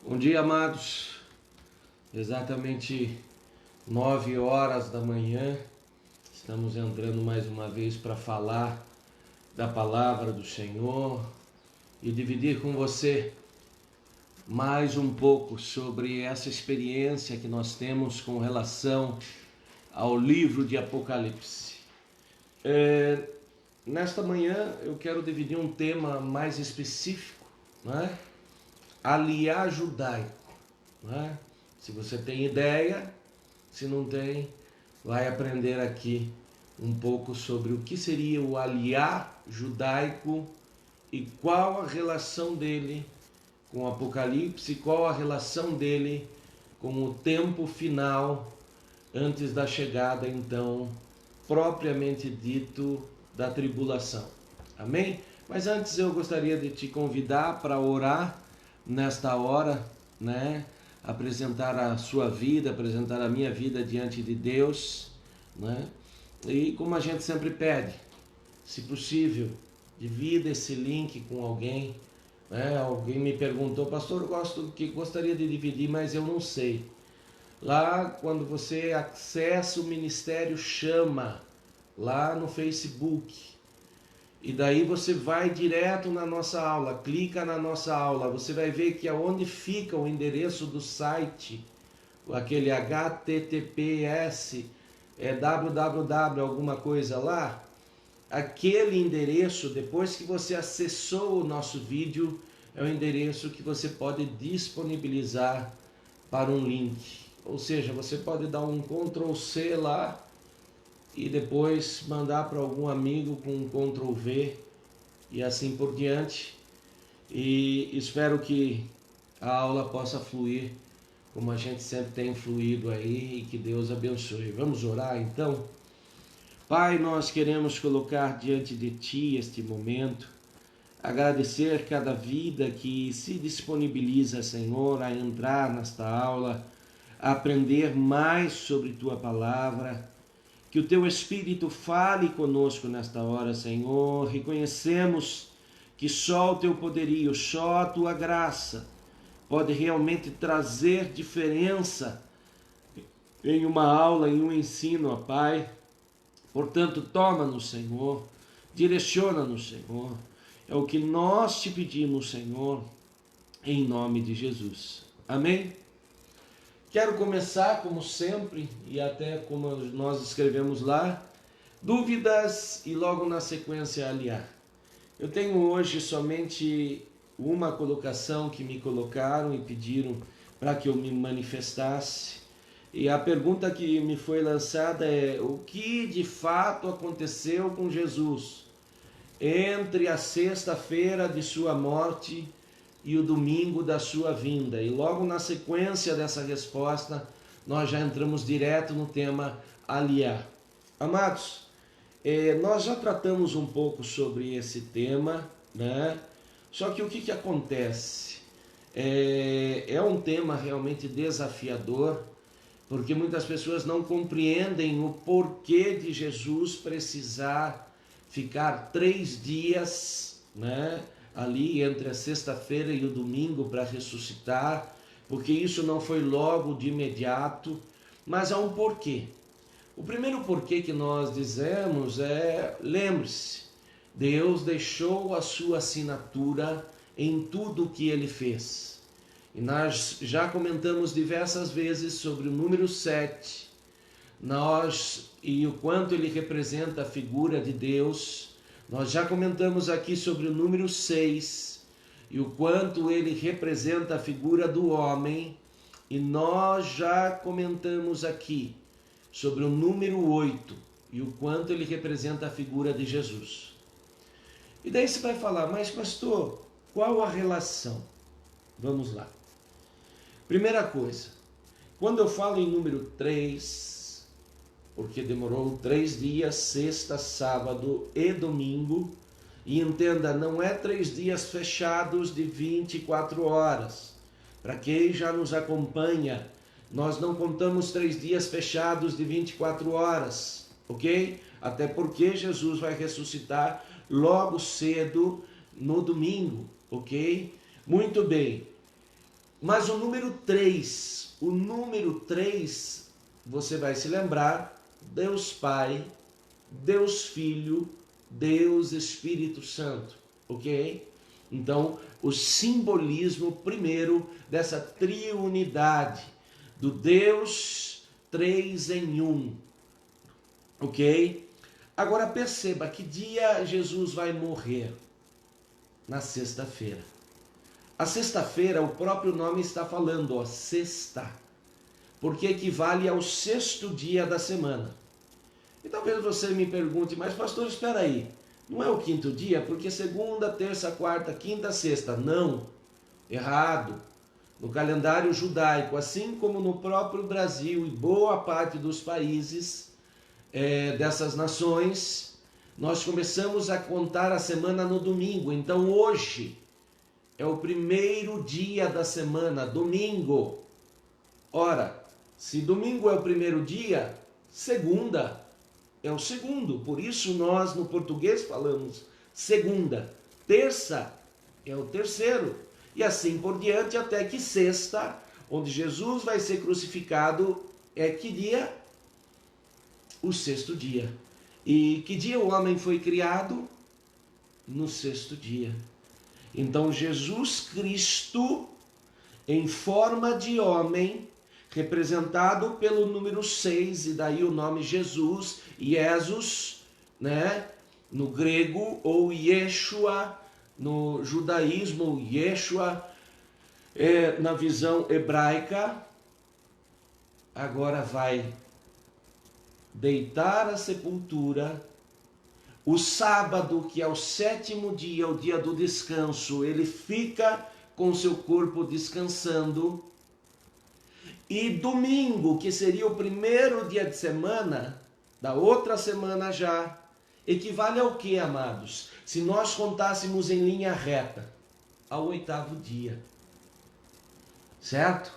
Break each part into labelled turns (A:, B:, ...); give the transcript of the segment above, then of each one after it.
A: Bom dia, amados. Exatamente 9 horas da manhã. Estamos entrando mais uma vez para falar da palavra do Senhor e dividir com você mais um pouco sobre essa experiência que nós temos com relação ao livro de Apocalipse. Nesta manhã eu quero dividir um tema mais específico, né? Aliar judaico. Né? Se você tem ideia, se não tem, vai aprender aqui um pouco sobre o que seria o aliar judaico e qual a relação dele com o Apocalipse, qual a relação dele com o tempo final antes da chegada, então, propriamente dito, da tribulação. Amém? Mas antes eu gostaria de te convidar para orar nesta hora, né? Apresentar a sua vida, apresentar a minha vida diante de Deus, né? E como a gente sempre pede, se possível, divida esse link com alguém, né? Alguém me perguntou, pastor, gostaria de dividir, mas eu não sei. Lá, quando você acessa o Ministério Chama, lá no Facebook, e daí você vai direto na nossa aula, clica na nossa aula, você vai ver que aonde fica o endereço do site, aquele HTTPS, www alguma coisa lá, aquele endereço, depois que você acessou o nosso vídeo, é o endereço que você pode disponibilizar para um link. Ou seja, você pode dar um Ctrl+C lá, e depois mandar para algum amigo com um Ctrl+V e assim por diante. E espero que a aula possa fluir como a gente sempre tem fluído aí e que Deus abençoe. Vamos orar então? Pai, nós queremos colocar diante de Ti este momento, agradecer cada vida que se disponibiliza, Senhor, a entrar nesta aula, a aprender mais sobre Tua Palavra. Que o Teu Espírito fale conosco nesta hora, Senhor. Reconhecemos que só o Teu poderio, só a Tua graça pode realmente trazer diferença em uma aula, em um ensino, ó Pai. Portanto, toma-nos, Senhor. Direciona-nos, Senhor. É o que nós te pedimos, Senhor, em nome de Jesus. Amém? Quero começar, como sempre, e até como nós escrevemos lá, dúvidas e logo na sequência aliar. Eu tenho hoje somente uma colocação que me colocaram e pediram para que eu me manifestasse. E a pergunta que me foi lançada é: o que de fato aconteceu com Jesus entre a sexta-feira de sua morte e o domingo da sua vinda? E logo na sequência dessa resposta, nós já entramos direto no tema aliar. Amados, nós já tratamos um pouco sobre esse tema, né? Só que o que acontece? É um tema realmente desafiador, porque muitas pessoas não compreendem o porquê de Jesus precisar ficar 3 dias, né, ali entre a sexta-feira e o domingo para ressuscitar, porque isso não foi logo de imediato, mas há um porquê. O primeiro porquê que nós dizemos é: lembre-se, Deus deixou a sua assinatura em tudo o que ele fez. E nós já comentamos diversas vezes sobre o número 7, e o quanto ele representa a figura de Deus. Nós já comentamos aqui sobre o número 6 e o quanto ele representa a figura do homem. E nós já comentamos aqui sobre o número 8 e o quanto ele representa a figura de Jesus. E daí você vai falar: mas pastor, qual a relação? Vamos lá. Primeira coisa, quando eu falo em número 3, porque demorou 3 dias, sexta, sábado e domingo, e entenda, não é 3 dias fechados de 24 horas. Para quem já nos acompanha, nós não contamos 3 dias fechados de 24 horas, ok? Até porque Jesus vai ressuscitar logo cedo no domingo, ok? Muito bem. Mas o número 3, você vai se lembrar, Deus Pai, Deus Filho, Deus Espírito Santo, ok? Então, o simbolismo primeiro dessa triunidade, do Deus 3 em 1, ok? Agora perceba, que dia Jesus vai morrer? Na sexta-feira. A sexta-feira, o próprio nome está falando, ó, sexta, porque equivale ao sexto dia da semana. E talvez você me pergunte, mas pastor, espera aí, não é o quinto dia? Porque segunda, terça, quarta, quinta, sexta. Não, errado. No calendário judaico, assim como no próprio Brasil e boa parte dos países dessas nações, nós começamos a contar a semana no domingo. Então hoje é o primeiro dia da semana, domingo. Ora, se domingo é o primeiro dia, segunda é o segundo. Por isso nós no português falamos segunda. Terça é o terceiro. E assim por diante até que sexta, onde Jesus vai ser crucificado, é que dia? O sexto dia. E que dia o homem foi criado? No sexto dia. Então Jesus Cristo, em forma de homem, representado pelo número 6, e daí o nome Jesus, Jesus, né? No grego, ou Yeshua, no judaísmo, Yeshua, na visão hebraica, agora vai deitar à sepultura. O sábado, que é o sétimo dia, o dia do descanso, ele fica com seu corpo descansando. E domingo, que seria o primeiro dia de semana, da outra semana já, equivale ao que, amados? Se nós contássemos em linha reta, ao oitavo dia. Certo?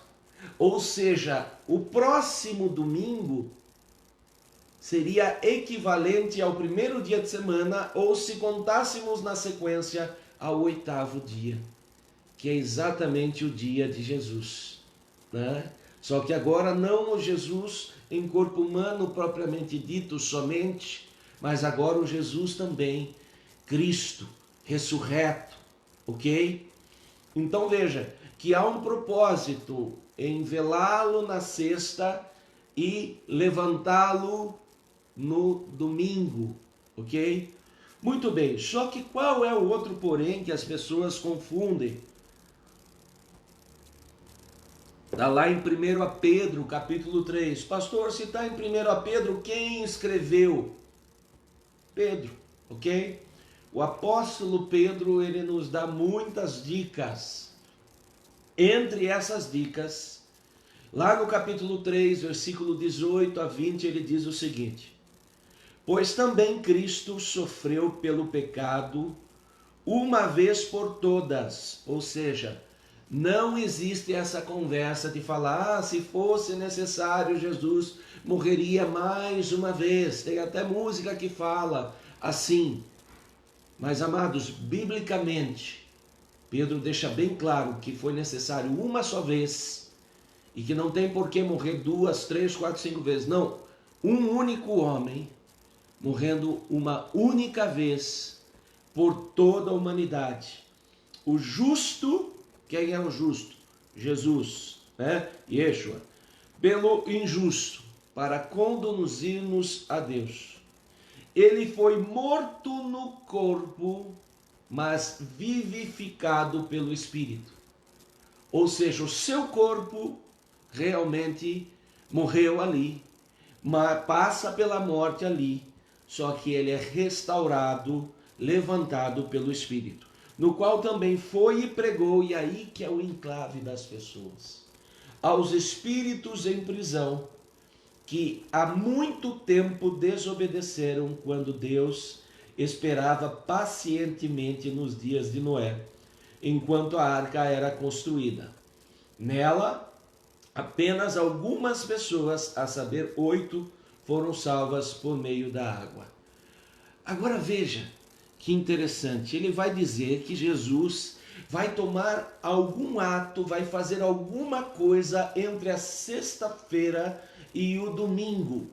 A: Ou seja, o próximo domingo seria equivalente ao primeiro dia de semana, ou se contássemos na sequência, ao oitavo dia, que é exatamente o dia de Jesus, né? Só que agora não o Jesus em corpo humano propriamente dito somente, mas agora o Jesus também, Cristo, ressurreto, ok? Então veja que há um propósito em velá-lo na sexta e levantá-lo no domingo, ok? Muito bem, só que qual é o outro porém que as pessoas confundem? Está lá em 1 Pedro, capítulo 3. Pastor, se está em 1 Pedro, quem escreveu? Pedro, ok? O apóstolo Pedro, ele nos dá muitas dicas. Entre essas dicas, lá no capítulo 3, versículo 18 a 20, ele diz o seguinte: pois também Cristo sofreu pelo pecado uma vez por todas, ou seja, não existe essa conversa de falar, se fosse necessário Jesus morreria mais uma vez. Tem até música que fala assim. Mas, amados, biblicamente, Pedro deixa bem claro que foi necessário uma só vez e que não tem por que morrer 2, 3, 4, 5 vezes. Não, um único homem morrendo uma única vez por toda a humanidade. O justo, quem é o justo? Jesus, né? Yeshua. Pelo injusto, para conduzir-nos a Deus. Ele foi morto no corpo, mas vivificado pelo Espírito. Ou seja, o seu corpo realmente morreu ali, mas passa pela morte ali, só que ele é restaurado, levantado pelo Espírito, no qual também foi e pregou, e aí que é o enclave das pessoas, aos espíritos em prisão, que há muito tempo desobedeceram quando Deus esperava pacientemente nos dias de Noé, enquanto a arca era construída. Nela, apenas algumas pessoas, a saber, 8, foram salvas por meio da água. Agora veja que interessante, ele vai dizer que Jesus, vai tomar algum ato, vai fazer alguma coisa entre a sexta-feira e o domingo.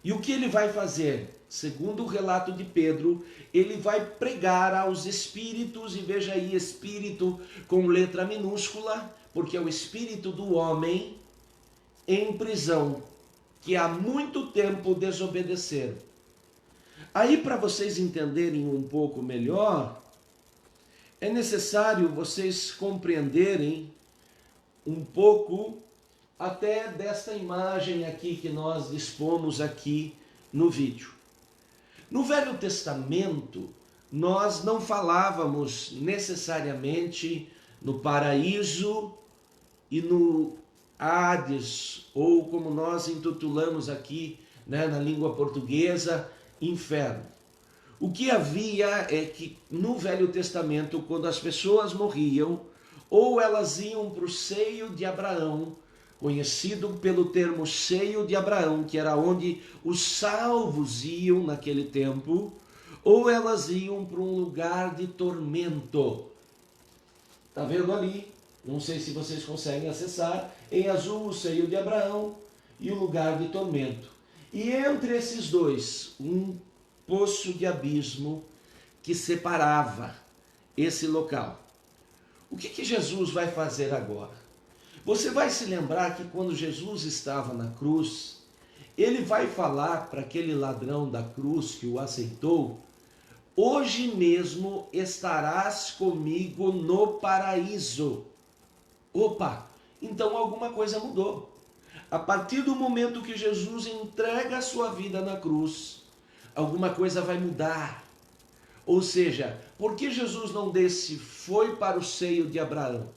A: E o que ele vai fazer? Segundo o relato de Pedro, ele vai pregar aos espíritos, e veja aí, espírito com letra minúscula, porque é o espírito do homem em prisão, que há muito tempo desobedeceram. Aí, para vocês entenderem um pouco melhor, é necessário vocês compreenderem um pouco até desta imagem aqui que nós dispomos aqui no vídeo. No Velho Testamento, nós não falávamos necessariamente no paraíso e no Hades, ou como nós intitulamos aqui, né, na língua portuguesa, inferno. O que havia é que no Velho Testamento, quando as pessoas morriam, ou elas iam para o seio de Abraão, conhecido pelo termo seio de Abraão, que era onde os salvos iam naquele tempo, ou elas iam para um lugar de tormento. Está vendo ali? Não sei se vocês conseguem acessar. Em azul, o seio de Abraão e o lugar de tormento. E entre esses dois, um poço de abismo que separava esse local. O que Jesus vai fazer agora? Você vai se lembrar que quando Jesus estava na cruz, ele vai falar para aquele ladrão da cruz que o aceitou: hoje mesmo estarás comigo no paraíso. Opa, então alguma coisa mudou. A partir do momento que Jesus entrega a sua vida na cruz, alguma coisa vai mudar. Ou seja, por que Jesus não disse, foi para o seio de Abraão?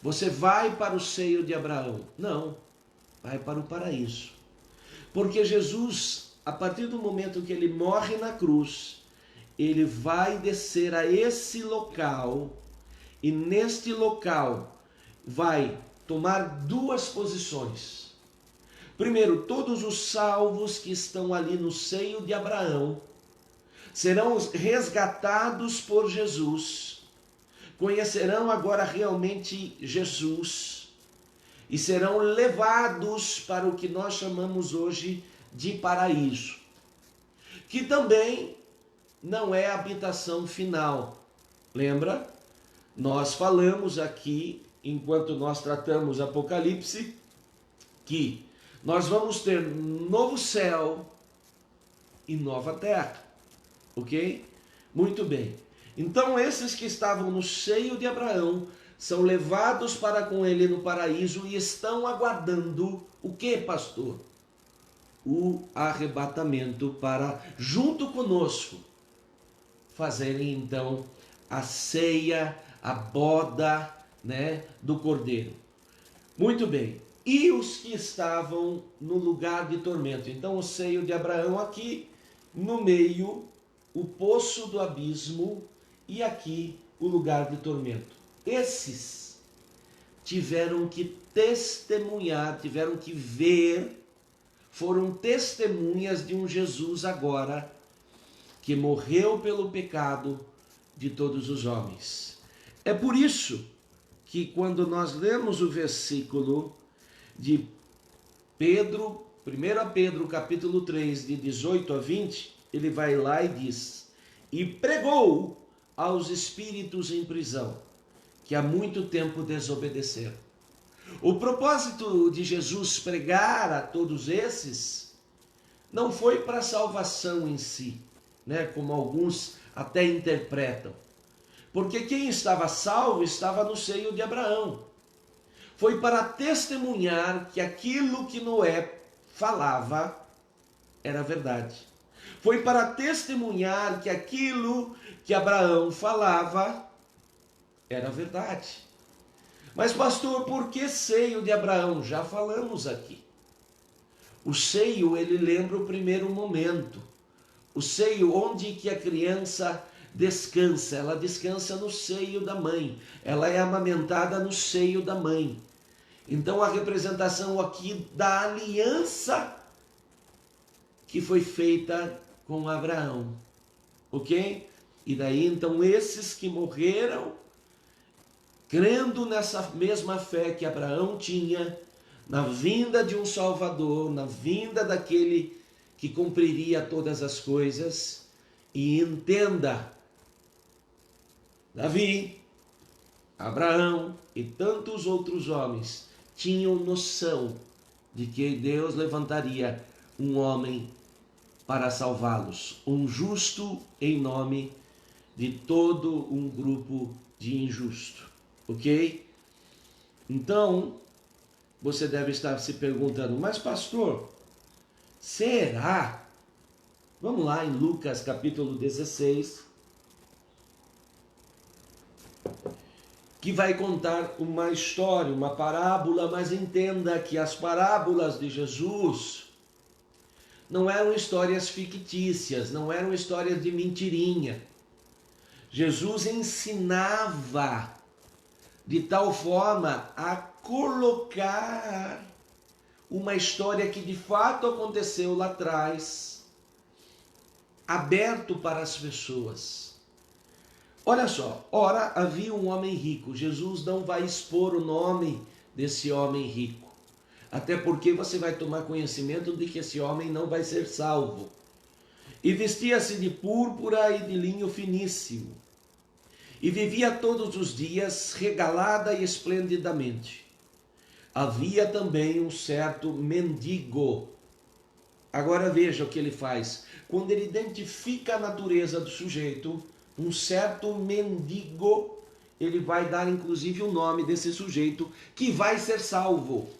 A: Você vai para o seio de Abraão. Não, vai para o paraíso. Porque Jesus, a partir do momento que ele morre na cruz, ele vai descer a esse local, e neste local vai tomar duas posições. Primeiro, todos os salvos que estão ali no seio de Abraão serão resgatados por Jesus, conhecerão agora realmente Jesus e serão levados para o que nós chamamos hoje de paraíso, que também não é a habitação final. Lembra? Nós falamos aqui, enquanto nós tratamos Apocalipse, que nós vamos ter novo céu e nova terra. Ok? Muito bem. Então esses que estavam no seio de Abraão são levados para com ele no paraíso e estão aguardando o que, pastor? O arrebatamento para, junto conosco, fazerem então a ceia, a boda, né, do Cordeiro. Muito bem. E os que estavam no lugar de tormento? Então o seio de Abraão aqui, no meio, o poço do abismo, e aqui o lugar de tormento. Esses tiveram que testemunhar, tiveram que ver, foram testemunhas de um Jesus agora que morreu pelo pecado de todos os homens. É por isso que quando nós lemos o versículo de Pedro, 1 Pedro capítulo 3, de 18 a 20, ele vai lá e diz: e pregou aos espíritos em prisão, que há muito tempo desobedeceram. O propósito de Jesus pregar a todos esses não foi para a salvação em si, né, como alguns até interpretam. Porque quem estava salvo estava no seio de Abraão. Foi para testemunhar que aquilo que Noé falava era verdade. Foi para testemunhar que aquilo que Abraão falava era verdade. Mas pastor, por que seio de Abraão? Já falamos aqui. O seio, ele lembra o primeiro momento. O seio onde que a criança descansa. Ela descansa no seio da mãe. Ela é amamentada no seio da mãe. Então a representação aqui da aliança que foi feita com Abraão. Ok? E daí então esses que morreram, crendo nessa mesma fé que Abraão tinha, na vinda de um Salvador, na vinda daquele que cumpriria todas as coisas, e entenda, Davi, Abraão e tantos outros homens tinham noção de que Deus levantaria um homem para salvá-los, um justo em nome de todo um grupo de injusto, ok? Então, você deve estar se perguntando, mas pastor, será? Vamos lá em Lucas capítulo 16, que vai contar uma história, uma parábola, mas entenda que as parábolas de Jesus não eram histórias fictícias, não eram histórias de mentirinha. Jesus ensinava de tal forma a colocar uma história que de fato aconteceu lá atrás, aberto para as pessoas. Olha só, ora havia um homem rico. Jesus não vai expor o nome desse homem rico, até porque você vai tomar conhecimento de que esse homem não vai ser salvo. E vestia-se de púrpura e de linho finíssimo, e vivia todos os dias regalada e esplendidamente. Havia também um certo mendigo. Agora veja o que ele faz. Quando ele identifica a natureza do sujeito, um certo mendigo, ele vai dar inclusive o nome desse sujeito que vai ser salvo.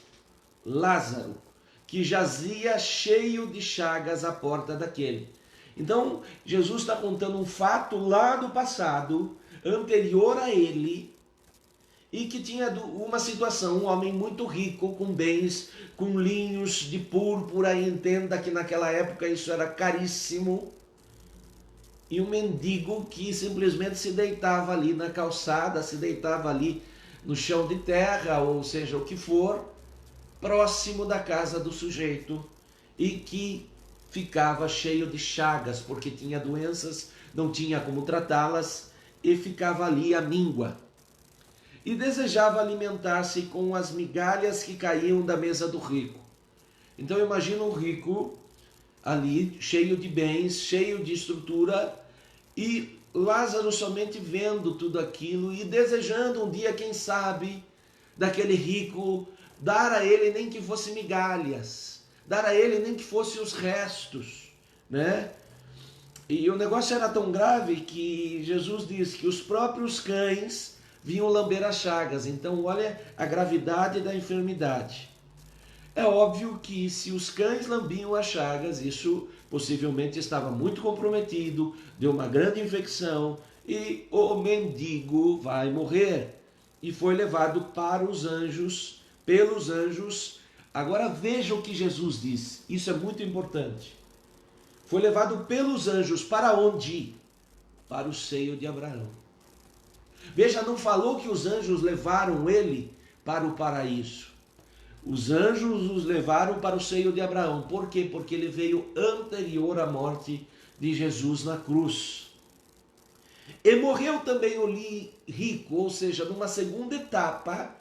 A: Lázaro, que jazia cheio de chagas à porta daquele. Então, Jesus está contando um fato lá do passado, anterior a ele, e que tinha uma situação, um homem muito rico, com bens, com linhos de púrpura, e entenda que naquela época isso era caríssimo, e um mendigo que simplesmente se deitava ali na calçada, se deitava ali no chão de terra, ou seja, o que for, próximo da casa do sujeito, e que ficava cheio de chagas, porque tinha doenças, não tinha como tratá-las, e ficava ali à míngua. E desejava alimentar-se com as migalhas que caíam da mesa do rico. Então imagina um rico ali, cheio de bens, cheio de estrutura, e Lázaro somente vendo tudo aquilo e desejando um dia, quem sabe, daquele rico dar a ele nem que fosse migalhas, dar a ele nem que fosse os restos, né? E o negócio era tão grave que Jesus diz que os próprios cães vinham lamber as chagas. Então olha a gravidade da enfermidade. É óbvio que se os cães lambiam as chagas, isso possivelmente estava muito comprometido, deu uma grande infecção e o mendigo vai morrer. E foi levado para os anjos, pelos anjos. Agora veja o que Jesus diz, isso é muito importante. Foi levado pelos anjos para onde? Para o seio de Abraão. Veja, não falou que os anjos levaram ele para o paraíso. Os anjos os levaram para o seio de Abraão. Por quê? Porque ele veio anterior à morte de Jesus na cruz. E morreu também o rico, ou seja, numa segunda etapa.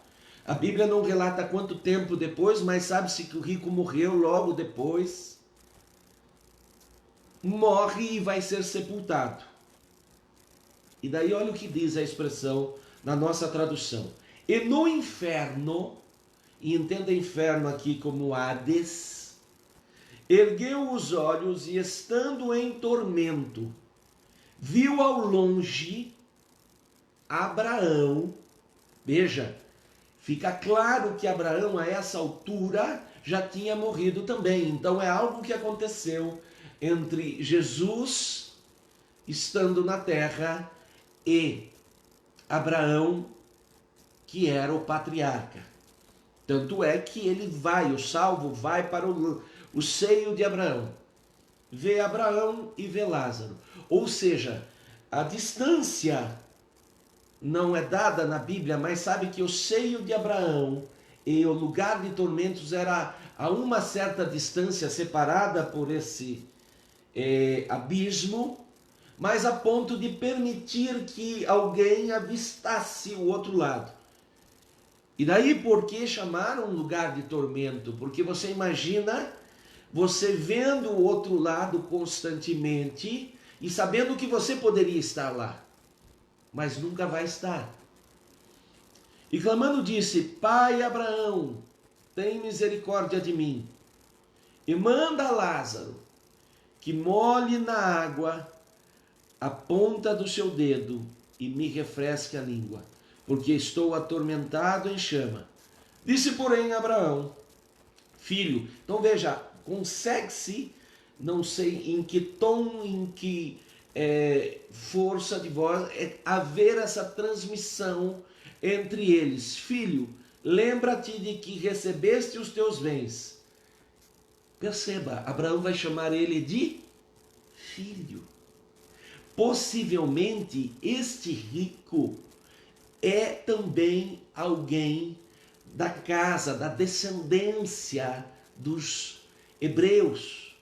A: A Bíblia não relata quanto tempo depois, mas sabe-se que o rico morreu logo depois. Morre e vai ser sepultado. E daí olha o que diz a expressão na nossa tradução. E no inferno, e entenda inferno aqui como Hades, ergueu os olhos e estando em tormento, viu ao longe Abraão. Veja, fica claro que Abraão a essa altura já tinha morrido também. Então é algo que aconteceu entre Jesus estando na terra e Abraão, que era o patriarca. Tanto é que ele vai, o salvo vai para o seio de Abraão. Vê Abraão e vê Lázaro. Ou seja, a distância não é dada na Bíblia, mas sabe que o seio de Abraão e o lugar de tormentos era a uma certa distância, separada por esse abismo, mas a ponto de permitir que alguém avistasse o outro lado. E daí por que chamaram lugar de tormento? Porque você imagina você vendo o outro lado constantemente e sabendo que você poderia estar lá, mas nunca vai estar. E clamando disse: Pai Abraão, tem misericórdia de mim, e manda Lázaro que molhe na água a ponta do seu dedo e me refresque a língua, porque estou atormentado em chama. Disse, porém, Abraão: Filho. Então veja, consegue-se, não sei em que tom, em que força de voz, haver essa transmissão entre eles. Filho, lembra-te de que recebeste os teus bens. Perceba, Abraão vai chamar ele de filho. Possivelmente este rico é também alguém da casa, da descendência dos hebreus.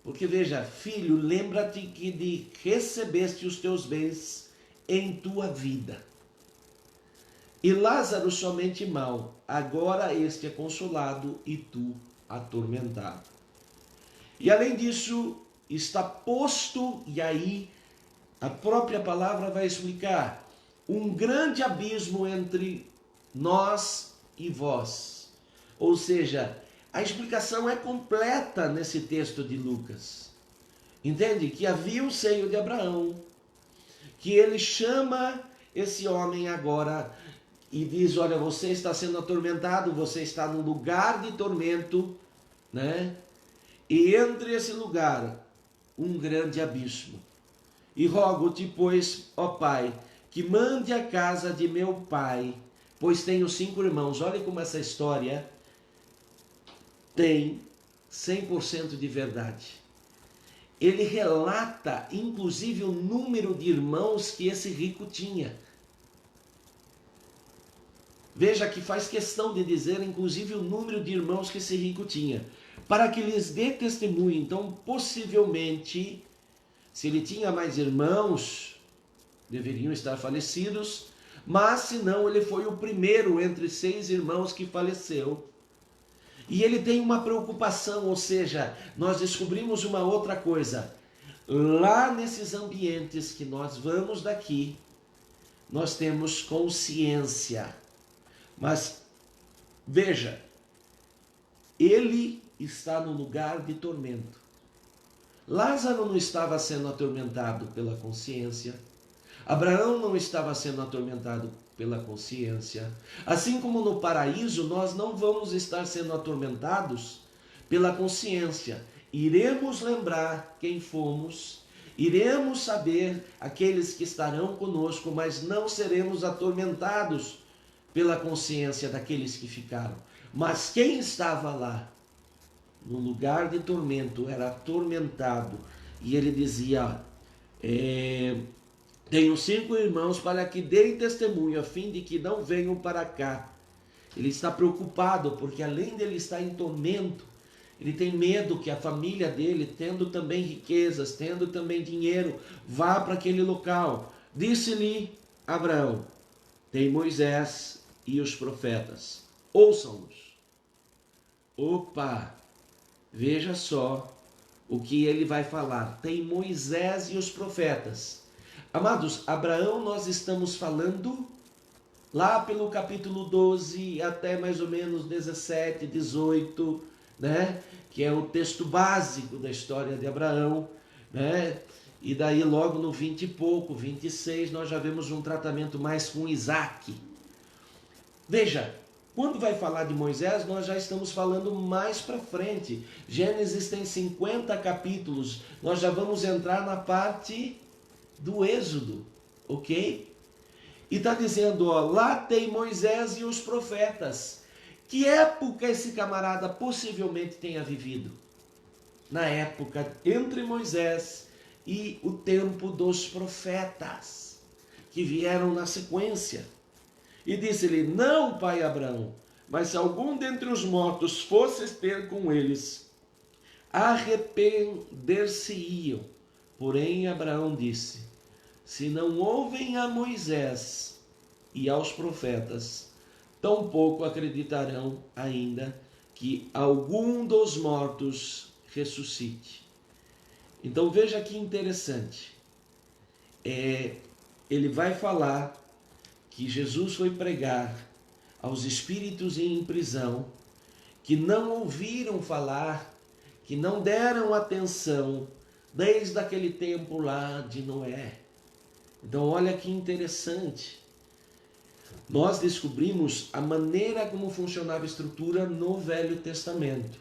A: Porque veja, filho, lembra-te que de recebeste os teus bens em tua vida. E Lázaro somente mal, agora este é consolado e tu atormentado. E além disso, está posto, e aí a própria palavra vai explicar, um grande abismo entre nós e vós. Ou seja, a explicação é completa nesse texto de Lucas. Entende? Que havia o seio de Abraão, que ele chama esse homem agora e diz: olha, você está sendo atormentado, você está num lugar de tormento, né? E entre esse lugar, um grande abismo. E rogo-te, pois, ó Pai, que mande a casa de meu pai, pois tenho 5 irmãos. Olha como essa história tem 100% de verdade. Ele relata, inclusive, o número de irmãos que esse rico tinha. Veja que faz questão de dizer, inclusive, o número de irmãos que esse rico tinha, para que lhes dê testemunho. Então, possivelmente, se ele tinha mais irmãos, deveriam estar falecidos, mas se não, ele foi o primeiro entre 6 irmãos que faleceu. E ele tem uma preocupação, ou seja, nós descobrimos uma outra coisa. Lá nesses ambientes que nós vamos daqui, nós temos consciência. Mas, veja, ele está no lugar de tormento. Lázaro não estava sendo atormentado pela consciência. Abraão não estava sendo atormentado pela consciência. Assim como no paraíso, nós não vamos estar sendo atormentados pela consciência. Iremos lembrar quem fomos, iremos saber aqueles que estarão conosco, mas não seremos atormentados pela consciência daqueles que ficaram. Mas quem estava lá, no lugar de tormento, era atormentado. E ele dizia: tenho 5 irmãos para que deem testemunho, a fim de que não venham para cá. Ele está preocupado, porque além dele estar em tormento, ele tem medo que a família dele, tendo também riquezas, tendo também dinheiro, vá para aquele local. Disse-lhe Abraão: tem Moisés e os profetas, ouçam-nos. Opa, veja só o que ele vai falar. Tem Moisés e os profetas. Amados, Abraão, nós estamos falando lá pelo capítulo 12 até mais ou menos 17, 18, né? Que é o texto básico da história de Abraão, né? E daí logo no 20 e pouco, 26, nós já vemos um tratamento mais com Isaac. Veja, quando vai falar de Moisés, nós já estamos falando mais para frente. Gênesis tem 50 capítulos, nós já vamos entrar na parte do Êxodo, ok? E está dizendo, ó, lá tem Moisés e os profetas. Que época esse camarada possivelmente tenha vivido? Na época entre Moisés e o tempo dos profetas, que vieram na sequência. E disse-lhe: não, pai Abraão, mas se algum dentre os mortos fosses ter com eles, arrepender-se-iam, Porém, Abraão disse: se não ouvem a Moisés e aos profetas, tampouco acreditarão ainda que algum dos mortos ressuscite. Então veja que interessante. Ele vai falar que Jesus foi pregar aos espíritos em prisão, que não ouviram falar, que não deram atenção desde aquele tempo lá de Noé. Então olha que interessante. Nós descobrimos a maneira como funcionava a estrutura no Velho Testamento.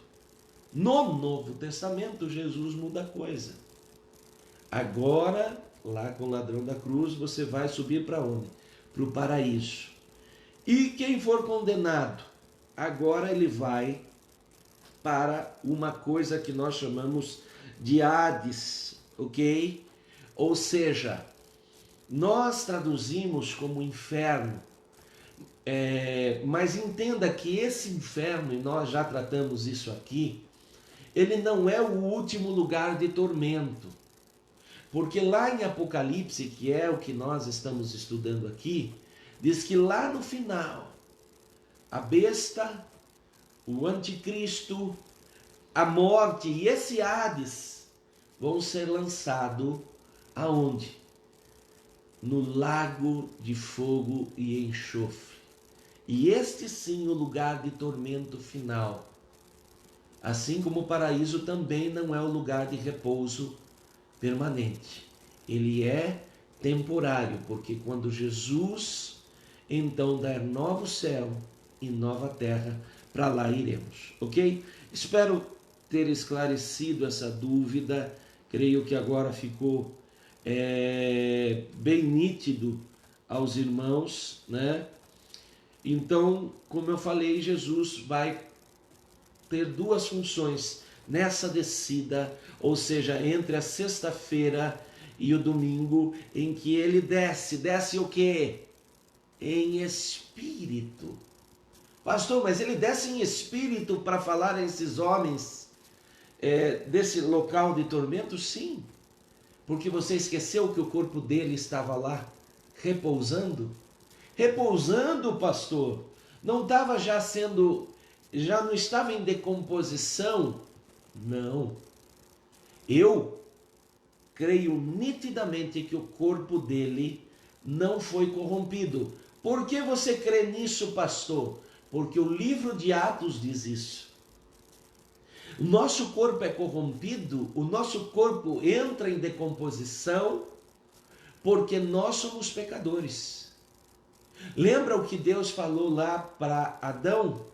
A: No Novo Testamento, Jesus muda a coisa. Agora, lá com o ladrão da cruz, você vai subir para onde? Para o paraíso. E quem for condenado, agora ele vai para uma coisa que nós chamamos de Hades, ok? Ou seja, nós traduzimos como inferno, mas entenda que esse inferno, e nós já tratamos isso aqui, ele não é o último lugar de tormento. Porque lá em Apocalipse, que é o que nós estamos estudando aqui, diz que lá no final, a besta, o anticristo, a morte e esse Hades vão ser lançados aonde? No lago de fogo e enxofre. E este sim o lugar de tormento final. Assim como o paraíso também não é o lugar de repouso permanente. Ele é temporário, porque quando Jesus então der novo céu e nova terra, para lá iremos, ok? Espero ter esclarecido essa dúvida. Creio que agora ficou bem nítido aos irmãos, né? Então, como eu falei, Jesus vai ter duas funções nessa descida, ou seja, entre a sexta-feira e o domingo, em que ele desce o quê? Em espírito. Pastor, mas ele desce em espírito para falar a esses homens desse local de tormento? Sim, porque você esqueceu que o corpo dele estava lá, repousando? Repousando, pastor, não estava já não estava em decomposição? Não. Eu creio nitidamente que o corpo dele não foi corrompido. Por que você crê nisso, pastor? Porque o livro de Atos diz isso. O nosso corpo é corrompido, o nosso corpo entra em decomposição porque nós somos pecadores. Lembra o que Deus falou lá para Adão?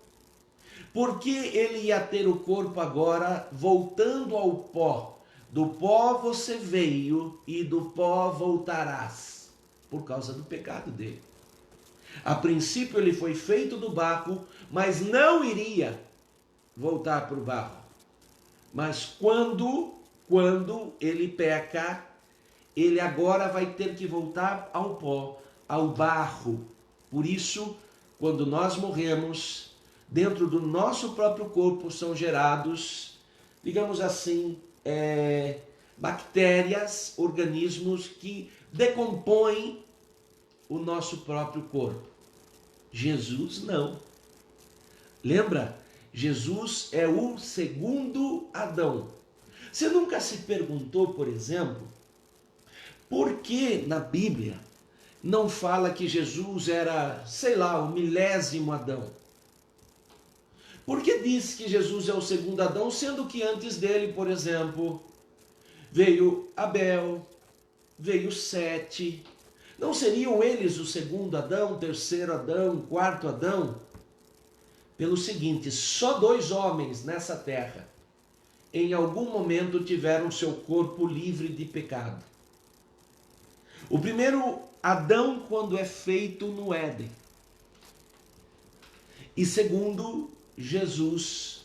A: Porque ele ia ter o corpo agora voltando ao pó. Do pó você veio e do pó voltarás. Por causa do pecado dele. A princípio ele foi feito do barro, mas não iria voltar para o barro. Mas quando ele peca, ele agora vai ter que voltar ao pó, ao barro. Por isso, quando nós morremos, dentro do nosso próprio corpo são gerados, digamos assim, bactérias, organismos que decompõem o nosso próprio corpo. Jesus não. Lembra? Jesus é o segundo Adão. Você nunca se perguntou, por exemplo, por que na Bíblia não fala que Jesus era, sei lá, o 1000º Adão? Por que diz que Jesus é o segundo Adão, sendo que antes dele, por exemplo, veio Abel, veio Sete? Não seriam eles o segundo Adão, terceiro Adão, quarto Adão? Pelo seguinte, só 2 homens nessa terra, em algum momento tiveram seu corpo livre de pecado. O primeiro Adão, quando é feito no Éden. E segundo, Jesus.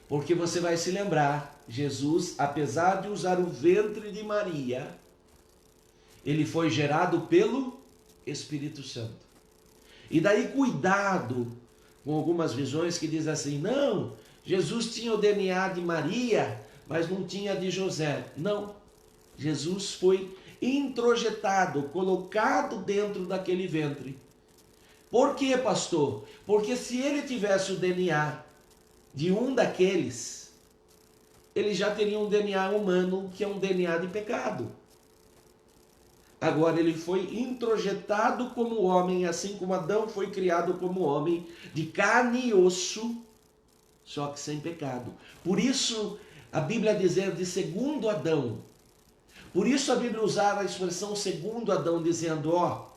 A: Porque você vai se lembrar, Jesus, apesar de usar o ventre de Maria, ele foi gerado pelo Espírito Santo. E daí cuidado com algumas visões que dizem assim, não, Jesus tinha o DNA de Maria, mas não tinha de José. Não. Jesus foi introjetado, colocado dentro daquele ventre. Por quê, pastor? Porque se ele tivesse o DNA de um daqueles, ele já teria um DNA humano, que é um DNA de pecado. Agora ele foi introjetado como homem, assim como Adão foi criado como homem, de carne e osso, só que sem pecado. Por isso a Bíblia dizer de segundo Adão. Por isso a Bíblia usava a expressão segundo Adão, dizendo, ó,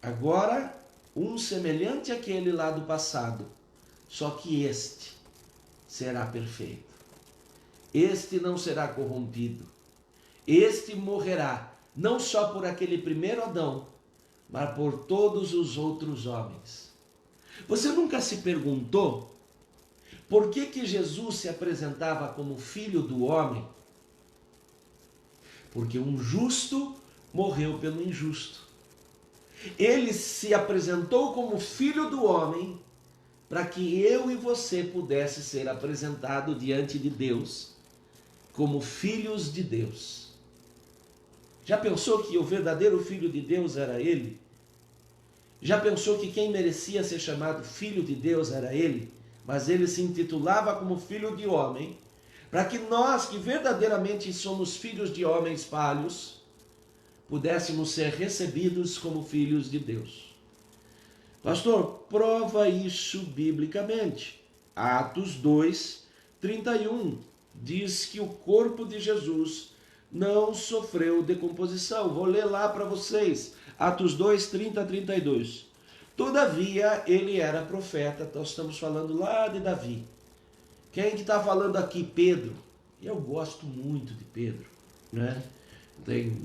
A: agora um semelhante àquele lá do passado, só que este será perfeito. Este não será corrompido. Este morrerá, não só por aquele primeiro Adão, mas por todos os outros homens. Você nunca se perguntou por que Jesus se apresentava como filho do homem? Porque um justo morreu pelo injusto. Ele se apresentou como filho do homem para que eu e você pudesse ser apresentado diante de Deus como filhos de Deus. Já pensou que o verdadeiro filho de Deus era ele? Já pensou que quem merecia ser chamado filho de Deus era ele? Mas ele se intitulava como filho de homem, para que nós que verdadeiramente somos filhos de homens falhos, pudéssemos ser recebidos como filhos de Deus. Pastor, prova isso biblicamente. Atos 2, 31 diz que o corpo de Jesus não sofreu decomposição. Vou ler lá para vocês. Atos 2, 30 a 32. Todavia, ele era profeta. Nós estamos falando lá de Davi. Quem que está falando aqui? Pedro. Eu gosto muito de Pedro, né? Tem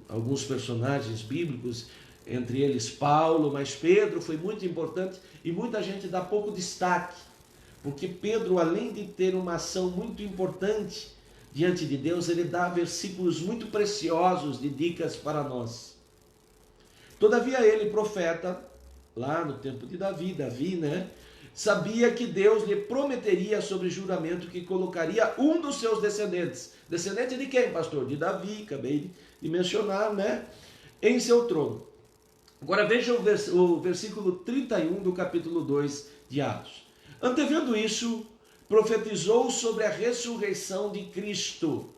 A: alguns personagens bíblicos, entre eles Paulo, mas Pedro foi muito importante e muita gente dá pouco destaque, porque Pedro, além de ter uma ação muito importante diante de Deus, ele dá versículos muito preciosos de dicas para nós. Todavia ele, profeta, lá no tempo de Davi, né, sabia que Deus lhe prometeria sobre juramento que colocaria um dos seus descendentes. Descendente de quem, pastor? De Davi, acabei de mencionar, né, em seu trono. Agora veja o versículo 31 do capítulo 2 de Atos. Antevendo isso, profetizou sobre a ressurreição de Cristo,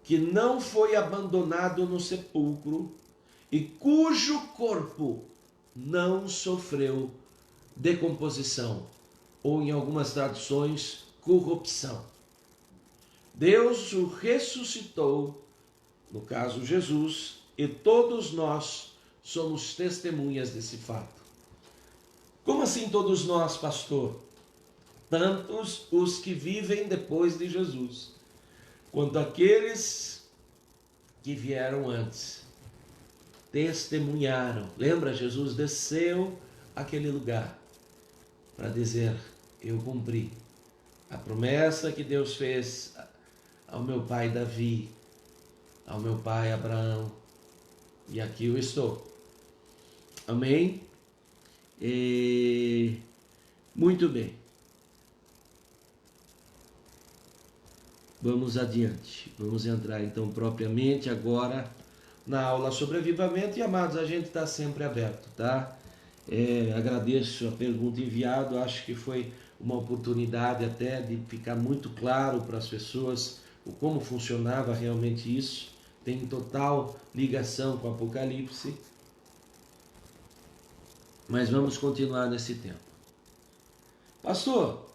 A: que não foi abandonado no sepulcro e cujo corpo não sofreu decomposição, ou em algumas traduções, corrupção. Deus o ressuscitou, no caso Jesus, e todos nós somos testemunhas desse fato. Como assim todos nós, pastor? Tantos os que vivem depois de Jesus, quanto aqueles que vieram antes, testemunharam. Lembra, Jesus desceu àquele lugar para dizer, eu cumpri a promessa que Deus fez ao meu pai Davi, ao meu pai Abraão, e aqui eu estou. Amém? Muito bem. Vamos adiante. Vamos entrar então propriamente agora na aula sobre avivamento. E amados, a gente está sempre aberto, tá? Agradeço a pergunta enviada. Acho que foi uma oportunidade até de ficar muito claro para as pessoas como funcionava realmente isso. Tem total ligação com o Apocalipse. Mas vamos continuar nesse tempo. Pastor,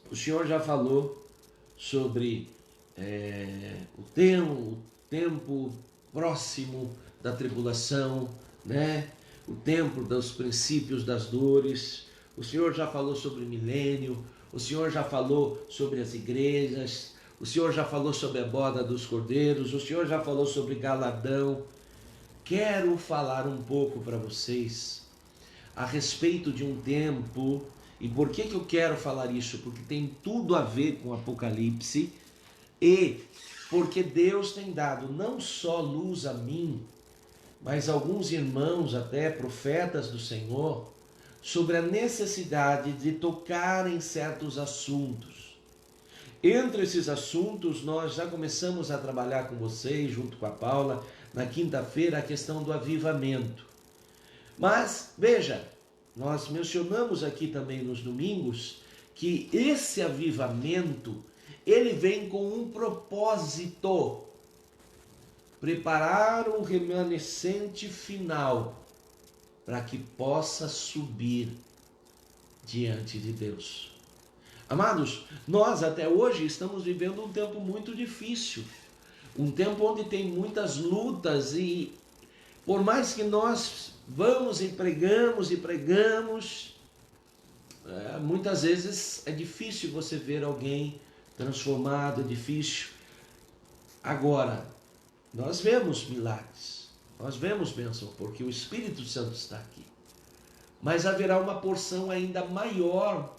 A: o senhor já falou sobre o tempo próximo da tribulação, né? O tempo dos princípios das dores. O senhor já falou sobre o milênio. O senhor já falou sobre as igrejas. O senhor já falou sobre a boda dos cordeiros. O senhor já falou sobre galardão. Quero falar um pouco para vocês a respeito de um tempo. E por que eu quero falar isso? Porque tem tudo a ver com Apocalipse e porque Deus tem dado não só luz a mim, mas alguns irmãos, até profetas do Senhor, sobre a necessidade de tocar em certos assuntos. Entre esses assuntos, nós já começamos a trabalhar com vocês, junto com a Paula, na quinta-feira, a questão do avivamento. Mas, veja, nós mencionamos aqui também nos domingos que esse avivamento, ele vem com um propósito: preparar um remanescente final para que possa subir diante de Deus. Amados, nós até hoje estamos vivendo um tempo muito difícil, um tempo onde tem muitas lutas, e por mais que nós vamos e pregamos, muitas vezes é difícil você ver alguém transformado, é difícil. Agora, nós vemos milagres, nós vemos bênção, porque o Espírito Santo está aqui. Mas haverá uma porção ainda maior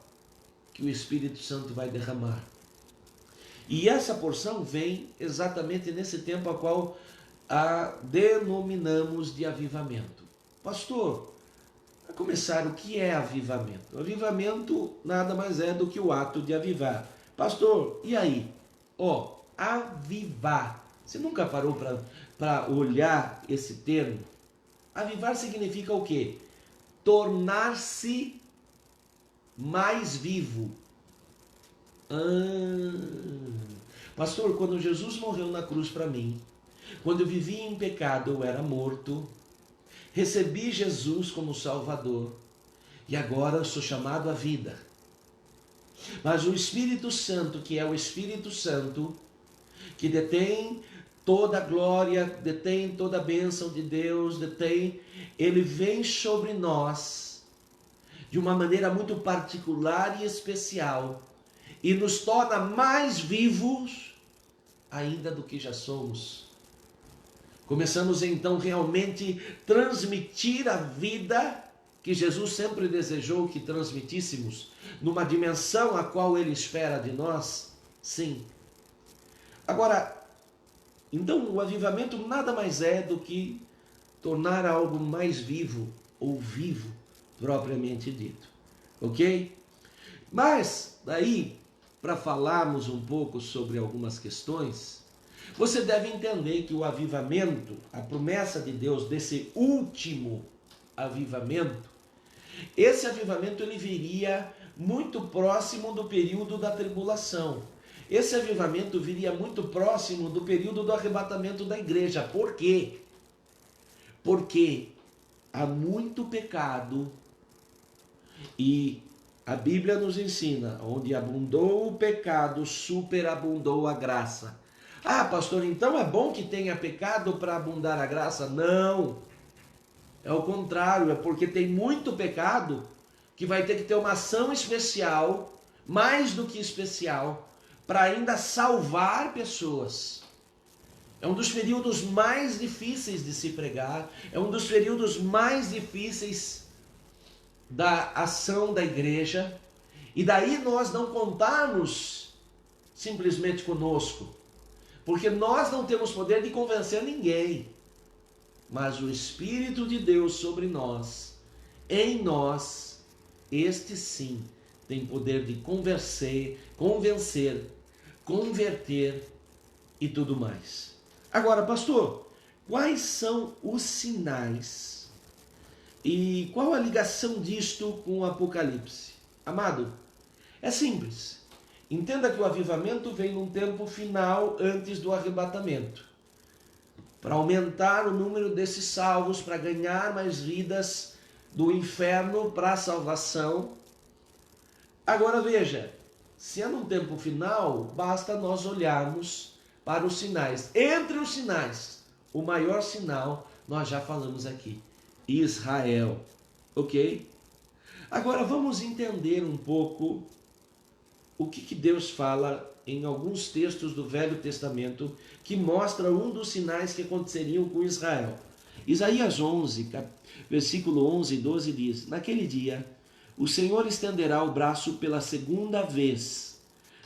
A: que o Espírito Santo vai derramar. E essa porção vem exatamente nesse tempo a qual a denominamos de avivamento. Pastor, para começar, o que é avivamento? O avivamento nada mais é do que o ato de avivar. Pastor, e aí? Avivar. Você nunca parou para olhar esse termo? Avivar significa o quê? Tornar-se mais vivo. Pastor, quando Jesus morreu na cruz para mim, quando eu vivia em pecado, eu era morto, recebi Jesus como Salvador, e agora eu sou chamado à vida. Mas o Espírito Santo, que é o Espírito Santo, que detém toda a glória, detém toda a bênção de Deus, ele vem sobre nós de uma maneira muito particular e especial, e nos torna mais vivos ainda do que já somos. Começamos então realmente transmitir a vida que Jesus sempre desejou que transmitíssemos, numa dimensão a qual Ele espera de nós. Sim. Agora, então o avivamento nada mais é do que tornar algo mais vivo, ou vivo propriamente dito, ok? Mas daí, para falarmos um pouco sobre algumas questões, você deve entender que o avivamento, a promessa de Deus desse último avivamento, esse avivamento ele viria muito próximo do período da tribulação. Esse avivamento viria muito próximo do período do arrebatamento da igreja. Por quê? Porque há muito pecado, e a Bíblia nos ensina: onde abundou o pecado, superabundou a graça. Ah, pastor, então é bom que tenha pecado para abundar a graça? Não, é o contrário, é porque tem muito pecado que vai ter que ter uma ação especial, mais do que especial, para ainda salvar pessoas. É um dos períodos mais difíceis de se pregar, é um dos períodos mais difíceis da ação da igreja, e daí nós não contarmos simplesmente conosco, porque nós não temos poder de convencer ninguém, mas o Espírito de Deus sobre nós, em nós, este sim tem poder de convencer, converter e tudo mais. Agora, pastor, quais são os sinais e qual a ligação disto com o Apocalipse? Amado, é simples. Entenda que o avivamento vem num tempo final antes do arrebatamento, para aumentar o número desses salvos, para ganhar mais vidas do inferno para a salvação. Agora veja, se é num tempo final, basta nós olharmos para os sinais. Entre os sinais, o maior sinal, nós já falamos aqui: Israel, ok? Agora vamos entender um pouco o que Deus fala em alguns textos do Velho Testamento que mostra um dos sinais que aconteceriam com Israel. Isaías 11, versículo 11 e 12 diz: naquele dia, o Senhor estenderá o braço pela segunda vez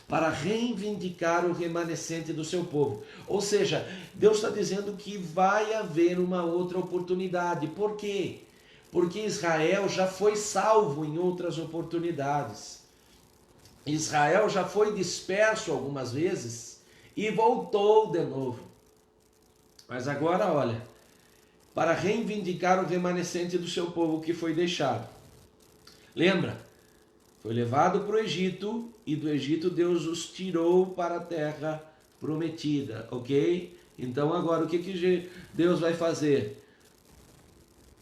A: para reivindicar o remanescente do seu povo. Ou seja, Deus está dizendo que vai haver uma outra oportunidade. Por quê? Porque Israel já foi salvo em outras oportunidades. Israel já foi disperso algumas vezes e voltou de novo. Mas agora, olha, para reivindicar o remanescente do seu povo que foi deixado. Lembra? Foi levado para o Egito e do Egito Deus os tirou para a terra prometida, ok? Então agora o que Deus vai fazer?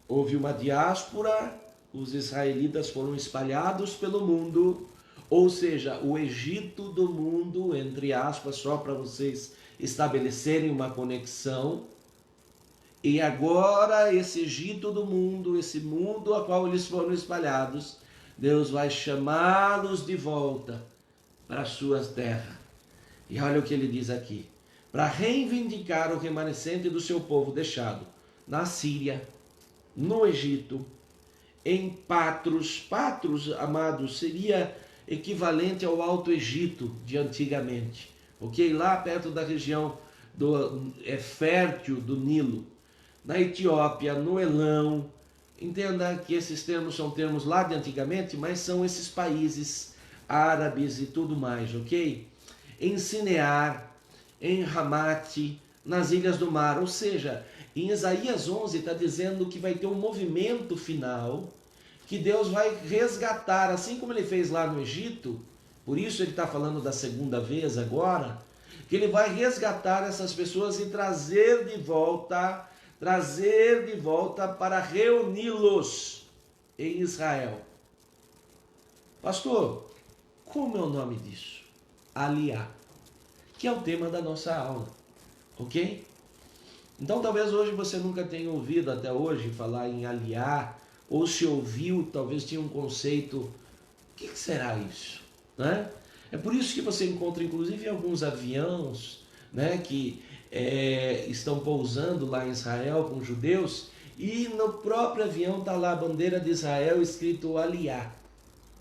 A: Houve uma diáspora, os israelitas foram espalhados pelo mundo, ou seja, o Egito do mundo, entre aspas, só para vocês estabelecerem uma conexão. E agora esse Egito do mundo, esse mundo a qual eles foram espalhados, Deus vai chamá-los de volta para as suas terras. E olha o que ele diz aqui: para reivindicar o remanescente do seu povo deixado na Síria, no Egito, em Patros. Patros, amados, seria equivalente ao Alto Egito de antigamente, ok? Lá perto da região fértil do Nilo, na Etiópia, no Elão. Entenda que esses termos são termos lá de antigamente, mas são esses países árabes e tudo mais, ok? Em Sinear, em Ramate, nas Ilhas do Mar. Ou seja, em Isaías 11 está dizendo que vai ter um movimento final, que Deus vai resgatar, assim como ele fez lá no Egito. Por isso ele está falando da segunda vez agora, que ele vai resgatar essas pessoas e trazer de volta para reuni-los em Israel. Pastor, como é o nome disso? Aliá, que é o tema da nossa aula, ok? Então talvez hoje você nunca tenha ouvido até hoje falar em aliá, ou se ouviu, talvez tinha um conceito, o que será isso? Né? É por isso que você encontra inclusive alguns aviões, né, que estão pousando lá em Israel com judeus, e no próprio avião está lá a bandeira de Israel escrito Aliá,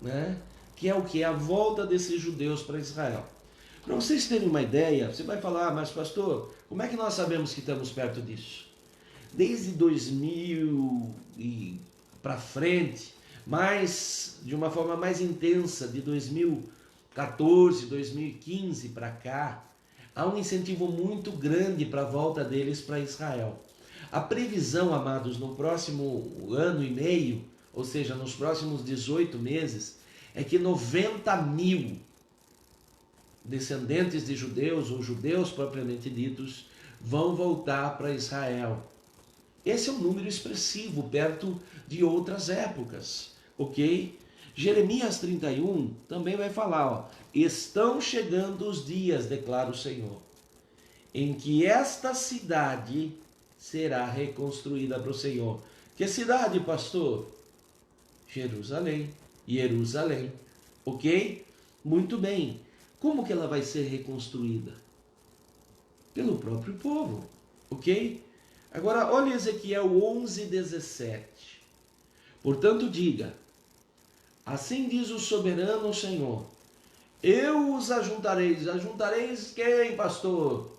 A: né? Que é o que? A volta desses judeus para Israel. Para vocês terem uma ideia, você vai falar, mas pastor, como é que nós sabemos que estamos perto disso? Desde 2000 e para frente, mas de uma forma mais intensa, de 2014, 2015 para cá, há um incentivo muito grande para a volta deles para Israel. A previsão, amados, no próximo ano e meio, ou seja, nos próximos 18 meses, é que 90 mil descendentes de judeus, ou judeus propriamente ditos, vão voltar para Israel. Esse é um número expressivo, perto de outras épocas, ok? Jeremias 31 também vai falar, ó, estão chegando os dias, declara o Senhor, em que esta cidade será reconstruída para o Senhor. Que cidade, pastor? Jerusalém, Jerusalém, ok? Muito bem. Como que ela vai ser reconstruída? Pelo próprio povo, ok? Agora, olha Ezequiel 11:17. Portanto, diga, assim diz o soberano Senhor, eu os ajuntareis. Ajuntareis quem, pastor?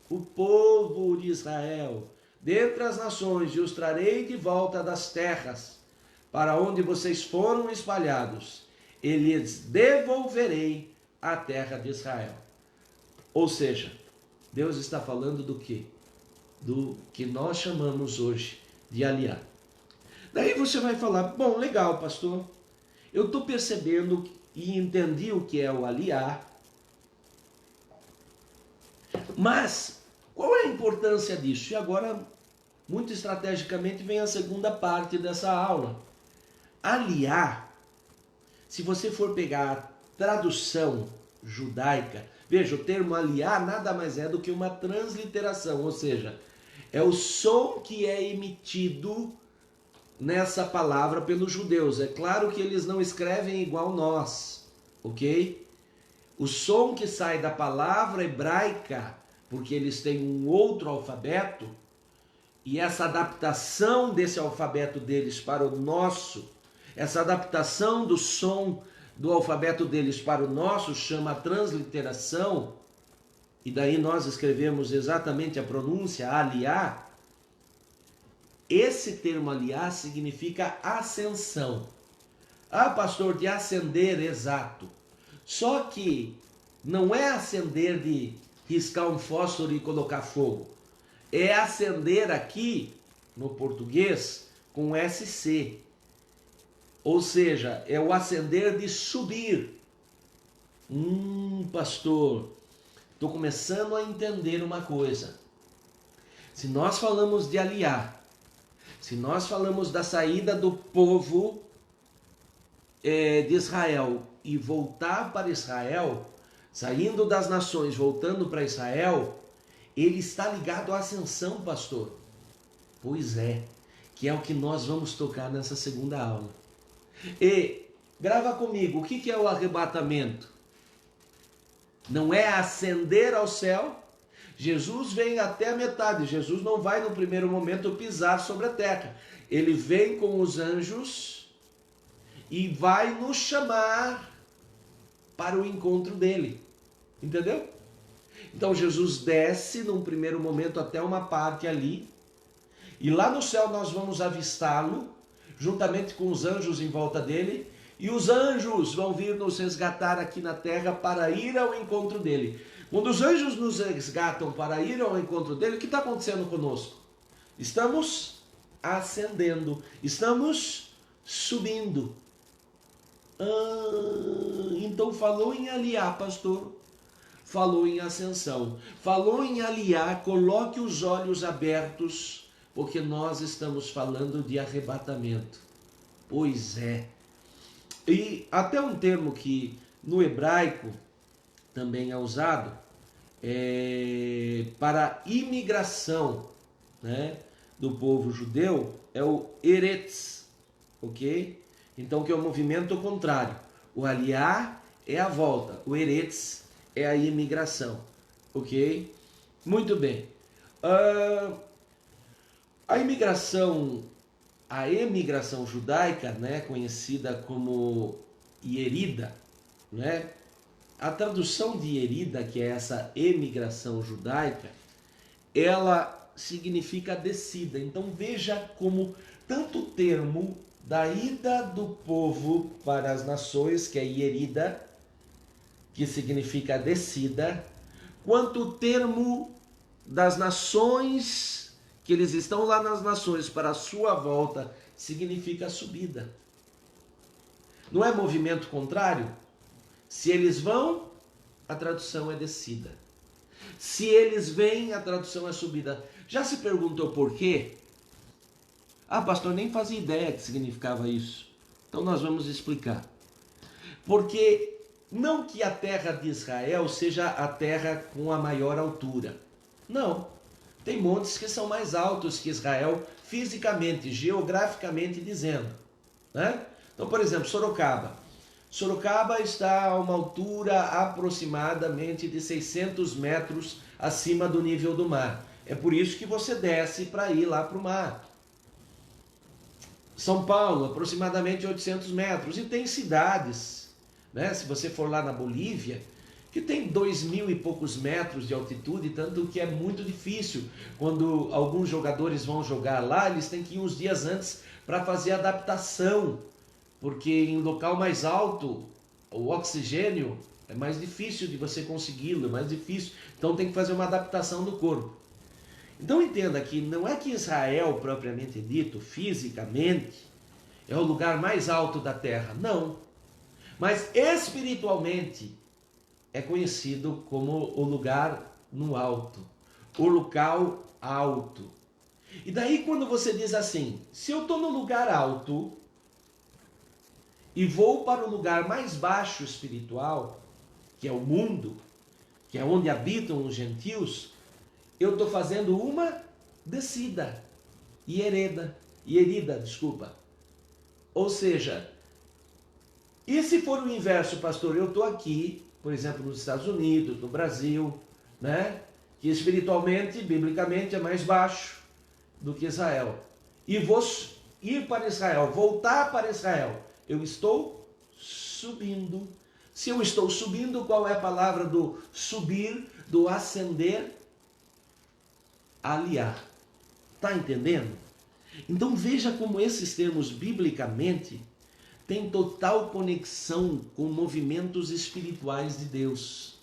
A: O povo de Israel, dentre as nações, e os trarei de volta das terras, para onde vocês foram espalhados, e lhes devolverei a terra de Israel. Ou seja, Deus está falando do quê? Do que nós chamamos hoje de aliá. Daí você vai falar, bom, legal, pastor, eu estou percebendo e entendi o que é o aliá, mas qual é a importância disso? E agora, muito estrategicamente, vem a segunda parte dessa aula. Aliá, se você for pegar a tradução judaica, veja, o termo aliá nada mais é do que uma transliteração, ou seja, é o som que é emitido nessa palavra pelos judeus. É claro que eles não escrevem igual nós, ok? O som que sai da palavra hebraica, porque eles têm um outro alfabeto, e essa adaptação desse alfabeto deles para o nosso, essa adaptação do som do alfabeto deles para o nosso, chama transliteração, e daí nós escrevemos exatamente a pronúncia aliá. Esse termo aliá significa ascensão. Ah, pastor, de ascender, exato. Só que não é acender de riscar um fósforo e colocar fogo. É acender aqui, no português, com SC. Ou seja, é o acender de subir. Pastor, estou começando a entender uma coisa. Se nós falamos de aliar, se nós falamos da saída do povo de Israel e voltar para Israel, saindo das nações, voltando para Israel, ele está ligado à ascensão, pastor. Pois é, que é o que nós vamos tocar nessa segunda aula. E grava comigo, o que é o arrebatamento? Não é ascender ao céu. Jesus vem até a metade. Jesus não vai no primeiro momento pisar sobre a terra. Ele vem com os anjos e vai nos chamar para o encontro dele. Entendeu? Então Jesus desce num primeiro momento até uma parte ali. E lá no céu nós vamos avistá-lo, juntamente com os anjos em volta dele. E os anjos vão vir nos resgatar aqui na terra para ir ao encontro dele. Quando os anjos nos resgatam para ir ao encontro dele, o que está acontecendo conosco? Estamos ascendendo, estamos subindo. Então falou em aliar, pastor. Falou em ascensão. Falou em aliar, coloque os olhos abertos, porque nós estamos falando de arrebatamento. Pois é. E até um termo que no hebraico também é usado para imigração, né, do povo judeu, é o eretz, ok? Então que é o movimento contrário. O aliar é a volta, o eretz é a imigração, ok? Muito bem. A emigração judaica, né, conhecida como Ierida, né? A tradução de Ierida, que é essa emigração judaica, ela significa descida. Então veja como tanto o termo da ida do povo para as nações, que é Ierida, que significa descida, quanto o termo das nações, que eles estão lá nas nações para a sua volta, significa subida. Não é movimento contrário? Se eles vão, a tradução é descida. Se eles vêm, a tradução é subida. Já se perguntou por quê? Pastor, nem fazia ideia que significava isso. Então nós vamos explicar. Porque não que a terra de Israel seja a terra com a maior altura. Não. Tem montes que são mais altos que Israel, fisicamente, geograficamente dizendo, né? Então, por exemplo, Sorocaba. Sorocaba está a uma altura aproximadamente de 600 metros acima do nível do mar. É por isso que você desce para ir lá para o mar. São Paulo, aproximadamente 800 metros. E tem cidades, né? Se você for lá na Bolívia, que tem 2.000 e poucos metros de altitude, tanto que é muito difícil. Quando alguns jogadores vão jogar lá, eles têm que ir uns dias antes para fazer adaptação, porque em local mais alto, o oxigênio é mais difícil de você consegui-lo, é mais difícil. Então tem que fazer uma adaptação do corpo. Então entenda que não é que Israel, propriamente dito, fisicamente, é o lugar mais alto da terra, não. Mas espiritualmente é conhecido como o lugar no alto, o local alto. E daí quando você diz assim, se eu estou no lugar alto e vou para o lugar mais baixo espiritual, que é o mundo, que é onde habitam os gentios, eu estou fazendo uma descida, ierida, desculpa. Ou seja, e se for o inverso, pastor, eu estou aqui, por exemplo, nos Estados Unidos, no Brasil, né, que espiritualmente, biblicamente, é mais baixo do que Israel. E vou ir para Israel, voltar para Israel. Eu estou subindo. Se eu estou subindo, qual é a palavra do subir, do ascender? Aliar. Está entendendo? Então veja como esses termos biblicamente tem total conexão com movimentos espirituais de Deus.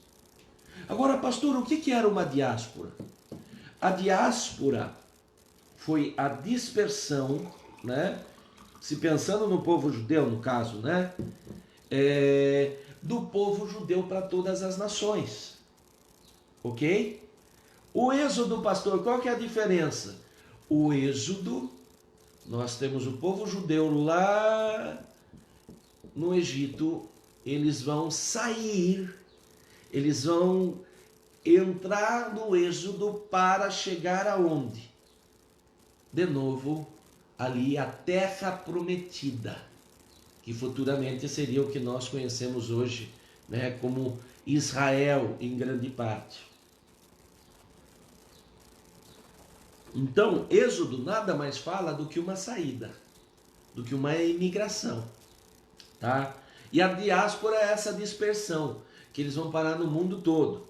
A: Agora, pastor, o que era uma diáspora? A diáspora foi a dispersão, né? Se pensando no povo judeu, no caso, né? Do povo judeu para todas as nações. Ok? O êxodo, pastor, qual que é a diferença? O êxodo, nós temos o povo judeu lá no Egito, eles vão sair, eles vão entrar no êxodo para chegar aonde? De novo, ali a terra prometida, que futuramente seria o que nós conhecemos hoje, né, como Israel em grande parte. Então, êxodo nada mais fala do que uma saída, do que uma imigração, tá? E a diáspora é essa dispersão, que eles vão parar no mundo todo.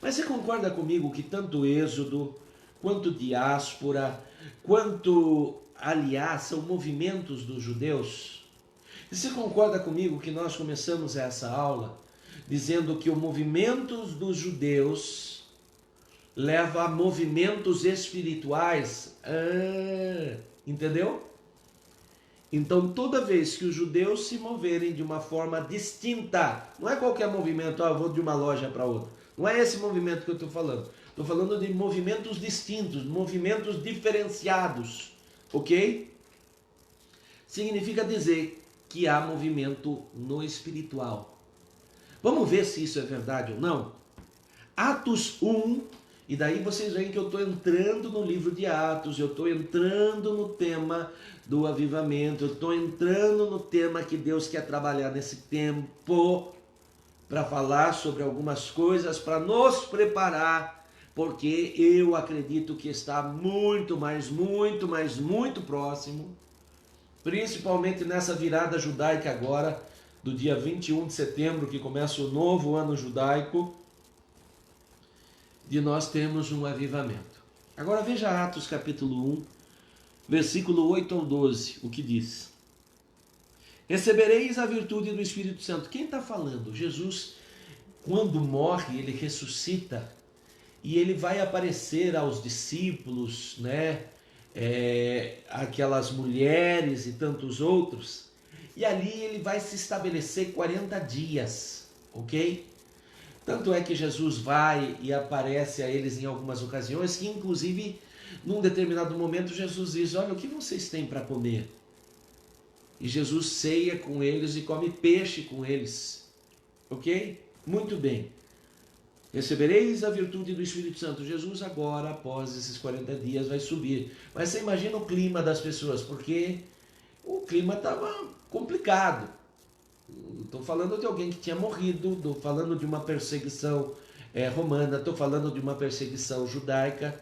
A: Mas você concorda comigo que tanto êxodo, quanto diáspora, quanto, aliás, são movimentos dos judeus? E você concorda comigo que nós começamos essa aula dizendo que o movimento dos judeus leva a movimentos espirituais? Entendeu? Então, toda vez que os judeus se moverem de uma forma distinta, não é qualquer movimento, eu vou de uma loja para outra. Não é esse movimento que eu estou falando. Estou falando de movimentos distintos, movimentos diferenciados, ok? Significa dizer que há movimento no espiritual. Vamos ver se isso é verdade ou não? Atos 1, e daí vocês veem que eu estou entrando no livro de Atos, eu estou entrando no tema do avivamento, eu estou entrando no tema que Deus quer trabalhar nesse tempo, para falar sobre algumas coisas, para nos preparar, porque eu acredito que está muito próximo, principalmente nessa virada judaica agora, do dia 21 de setembro, que começa o novo ano judaico, de nós termos um avivamento. Agora veja Atos capítulo 1, versículo 8 ao 12, o que diz: recebereis a virtude do Espírito Santo. Quem está falando? Jesus, quando morre, ele ressuscita e ele vai aparecer aos discípulos, né? Aquelas mulheres e tantos outros, e ali ele vai se estabelecer 40 dias, ok? Tanto é que Jesus vai e aparece a eles em algumas ocasiões, que inclusive, num determinado momento, Jesus diz: olha, o que vocês têm para comer? E Jesus ceia com eles e come peixe com eles, ok? Muito bem. Recebereis a virtude do Espírito Santo. Jesus agora, após esses 40 dias, vai subir. Mas você imagina o clima das pessoas, porque o clima estava complicado. Estou falando de alguém que tinha morrido, estou falando de uma perseguição romana, estou falando de uma perseguição judaica.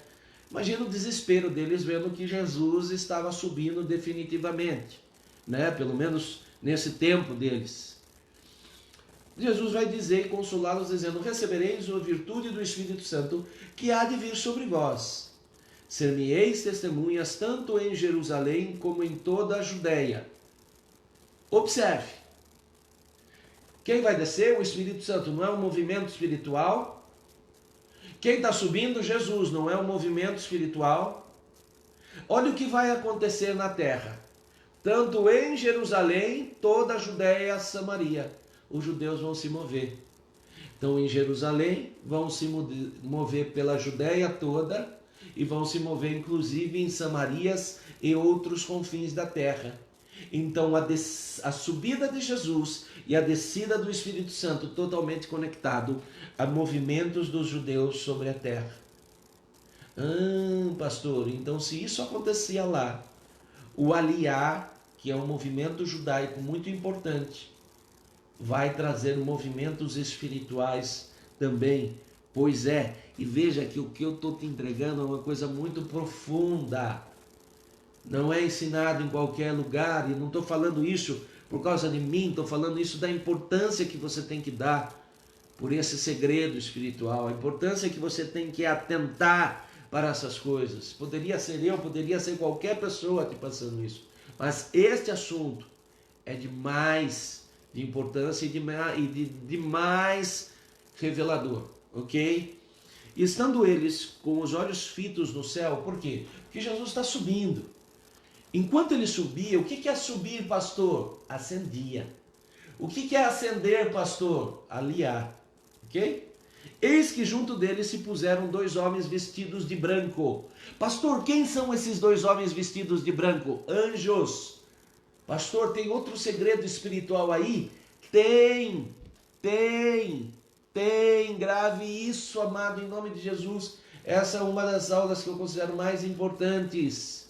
A: Imagina o desespero deles vendo que Jesus estava subindo definitivamente, né? Pelo menos nesse tempo deles. Jesus vai dizer e consolá-los dizendo: recebereis a virtude do Espírito Santo que há de vir sobre vós. Ser-me-eis testemunhas tanto em Jerusalém como em toda a Judéia. Observe. Quem vai descer? O Espírito Santo. Não é um movimento espiritual. Quem está subindo? Jesus. Não é um movimento espiritual. Olha o que vai acontecer na terra. Tanto em Jerusalém, toda a Judéia e Samaria. Os judeus vão se mover. Então, em Jerusalém, vão se mover pela Judéia toda e vão se mover, inclusive, em Samarias e outros confins da terra. Então, a subida de Jesus e a descida do Espírito Santo totalmente conectado a movimentos dos judeus sobre a terra. Pastor, então se isso acontecia lá, o Aliá, que é um movimento judaico muito importante, vai trazer movimentos espirituais também. Pois é, e veja que o que eu estou te entregando é uma coisa muito profunda. Não é ensinado em qualquer lugar, e não estou falando isso por causa de mim, estou falando isso da importância que você tem que dar por esse segredo espiritual, a importância que você tem que atentar para essas coisas. Poderia ser eu, poderia ser qualquer pessoa te passando isso, mas este assunto é de mais de importância e de mais revelador, ok? E estando eles com os olhos fitos no céu, por quê? Porque Jesus está subindo. Enquanto ele subia, o que é subir, pastor? Ascendia. O que é ascender, pastor? Aliar, ok? Eis que junto dele se puseram 2 homens vestidos de branco. Pastor, quem são esses 2 homens vestidos de branco? Anjos. Pastor, tem outro segredo espiritual aí? Tem. Grave isso, amado, em nome de Jesus. Essa é uma das aulas que eu considero mais importantes.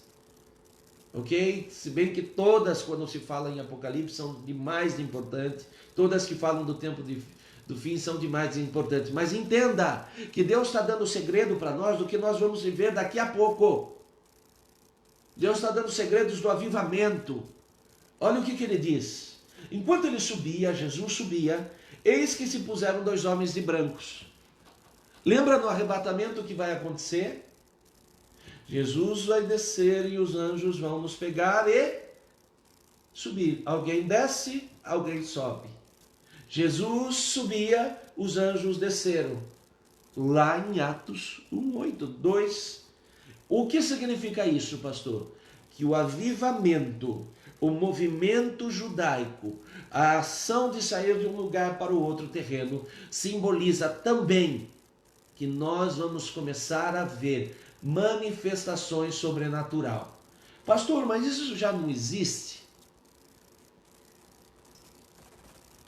A: Ok? Se bem que todas, quando se fala em Apocalipse, são de mais importante. Todas que falam do tempo do fim são de mais importantes. Mas entenda que Deus está dando segredo para nós do que nós vamos viver daqui a pouco. Deus está dando segredos do avivamento. Olha o que ele diz. Enquanto ele subia, Jesus subia, eis que se puseram 2 homens de brancos. Lembra no arrebatamento o que vai acontecer? Jesus vai descer e os anjos vão nos pegar e subir. Alguém desce, alguém sobe. Jesus subia, os anjos desceram. Lá em Atos 1:8-2. O que significa isso, pastor? Que o avivamento, o movimento judaico, a ação de sair de um lugar para o outro terreno, simboliza também que nós vamos começar a ver manifestações sobrenaturais. Pastor, mas isso já não existe?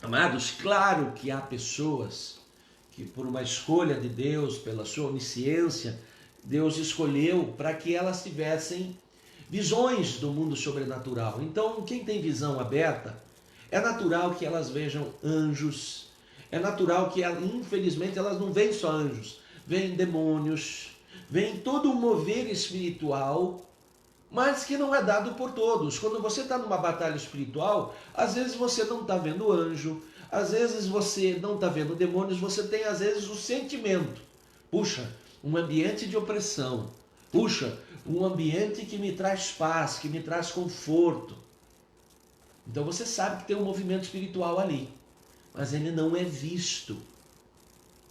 A: Amados, claro que há pessoas que por uma escolha de Deus, pela sua onisciência, Deus escolheu para que elas tivessem visões do mundo sobrenatural. Então, quem tem visão aberta, é natural que elas vejam anjos, é natural que, infelizmente, elas não veem só anjos, veem demônios, veem todo um mover espiritual, mas que não é dado por todos. Quando você está numa batalha espiritual, às vezes você não está vendo anjo, às vezes você não está vendo demônios, você tem às vezes o sentimento. Puxa, um ambiente de opressão. Puxa, um ambiente que me traz paz, que me traz conforto. Então você sabe que tem um movimento espiritual ali, mas ele não é visto.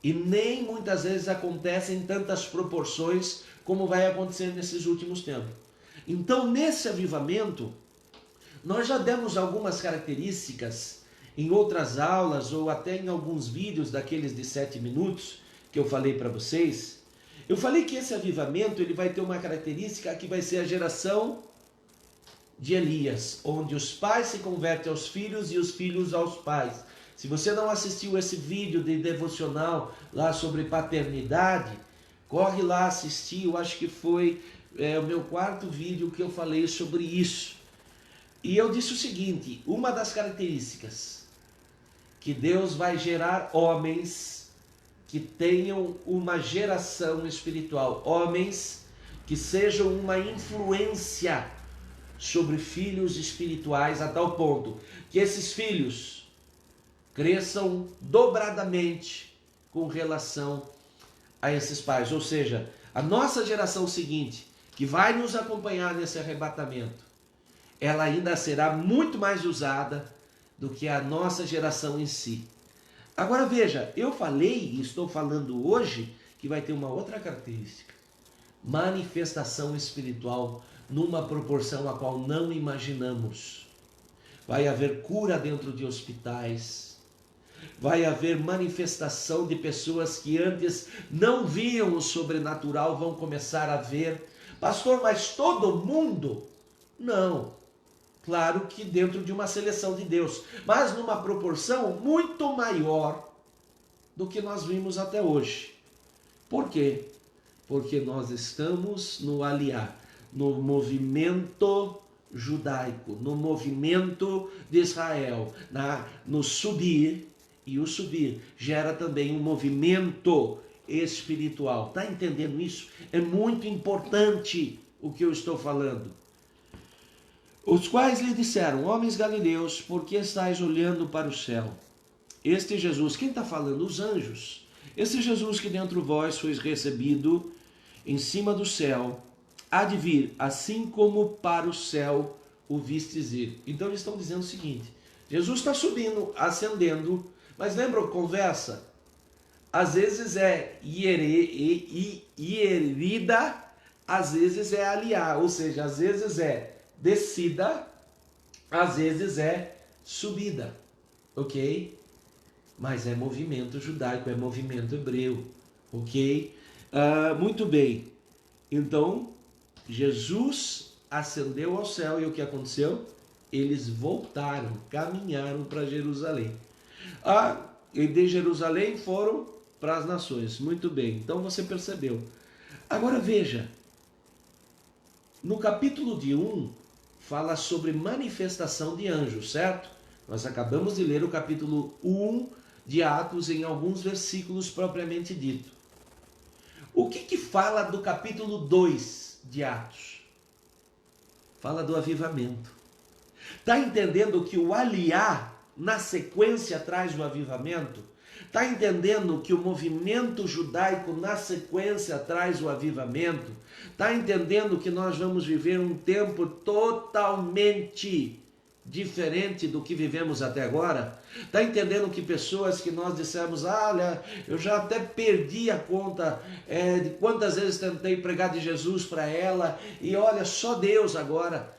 A: E nem muitas vezes acontece em tantas proporções como vai acontecer nesses últimos tempos. Então, nesse avivamento, nós já demos algumas características em outras aulas ou até em alguns vídeos daqueles de 7 minutos que eu falei para vocês. Eu falei que esse avivamento ele vai ter uma característica que vai ser a geração de Elias, onde os pais se convertem aos filhos e os filhos aos pais. Se você não assistiu esse vídeo de devocional lá sobre paternidade, corre lá assistir. Eu acho que foi o meu 4º vídeo que eu falei sobre isso. E eu disse o seguinte, uma das características que Deus vai gerar homens que tenham uma geração espiritual, homens que sejam uma influência sobre filhos espirituais a tal ponto que esses filhos cresçam dobradamente com relação a esses pais. Ou seja, a nossa geração seguinte, que vai nos acompanhar nesse arrebatamento, ela ainda será muito mais usada do que a nossa geração em si. Agora veja, eu falei e estou falando hoje que vai ter uma outra característica. Manifestação espiritual numa proporção a qual não imaginamos. Vai haver cura dentro de hospitais. Vai haver manifestação de pessoas que antes não viam o sobrenatural, vão começar a ver. Pastor, mas todo mundo? Não. Claro que dentro de uma seleção de Deus, mas numa proporção muito maior do que nós vimos até hoje. Por quê? Porque nós estamos no aliar, no movimento judaico, no movimento de Israel, no subir. E o subir gera também um movimento espiritual. Está entendendo isso? É muito importante o que eu estou falando. Os quais lhe disseram, homens galileus, por que estáis olhando para o céu? Este Jesus, quem está falando? Os anjos. Este Jesus que dentro de vós sois recebido em cima do céu, há de vir, assim como para o céu o vistes ir. Então eles estão dizendo o seguinte: Jesus está subindo, ascendendo, mas lembra a conversa? Às vezes é hierida, às vezes é aliar, ou seja, às vezes é descida, às vezes é subida, ok? Mas é movimento judaico, é movimento hebreu, ok? Muito bem, então Jesus ascendeu ao céu e o que aconteceu? Eles voltaram, caminharam para Jerusalém. E de Jerusalém foram para as nações. Muito bem, então você percebeu. Agora veja, no capítulo de 1, fala sobre manifestação de anjos, certo? Nós acabamos de ler o capítulo 1 de Atos em alguns versículos propriamente dito. O que fala do capítulo 2 de Atos? Fala do avivamento. Está entendendo que o aliar na sequência traz o avivamento? Está entendendo que o movimento judaico na sequência traz o avivamento? Está entendendo que nós vamos viver um tempo totalmente diferente do que vivemos até agora? Está entendendo que pessoas que nós dissemos, olha, eu já até perdi a conta de quantas vezes tentei pregar de Jesus para ela, e olha, só Deus agora.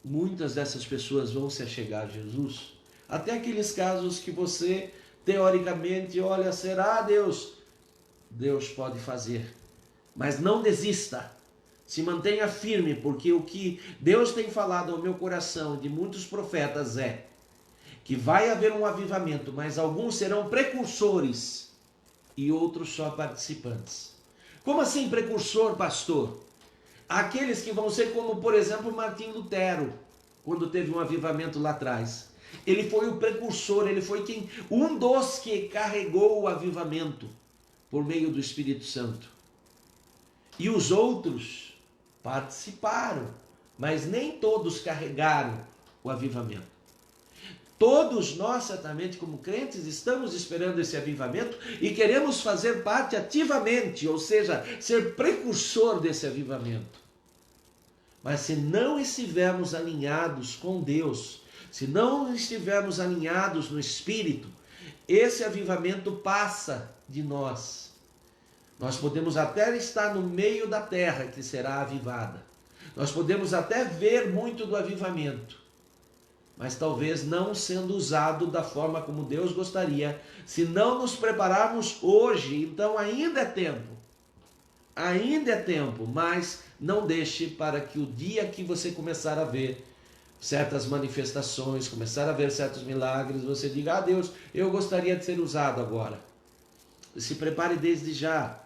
A: Muitas dessas pessoas vão se achegar a Jesus. Até aqueles casos que você, teoricamente, olha, será Deus? Deus pode fazer. Mas não desista. Se mantenha firme, porque o que Deus tem falado ao meu coração de muitos profetas é que vai haver um avivamento, mas alguns serão precursores e outros só participantes. Como assim precursor, pastor? Aqueles que vão ser como, por exemplo, Martim Lutero, quando teve um avivamento lá atrás. Ele foi o precursor, ele foi um dos que carregou o avivamento por meio do Espírito Santo. E os outros participaram, mas nem todos carregaram o avivamento. Todos nós, certamente, como crentes, estamos esperando esse avivamento e queremos fazer parte ativamente, ou seja, ser precursor desse avivamento. Mas se não estivermos alinhados com Deus, se não estivermos alinhados no Espírito, esse avivamento passa de nós. Nós podemos até estar no meio da terra que será avivada. Nós podemos até ver muito do avivamento, mas talvez não sendo usado da forma como Deus gostaria, se não nos prepararmos hoje. Então ainda é tempo. Ainda é tempo, mas não deixe para que o dia que você começar a ver certas manifestações, começar a ver certos milagres, você diga, Deus, eu gostaria de ser usado agora. Se prepare desde já.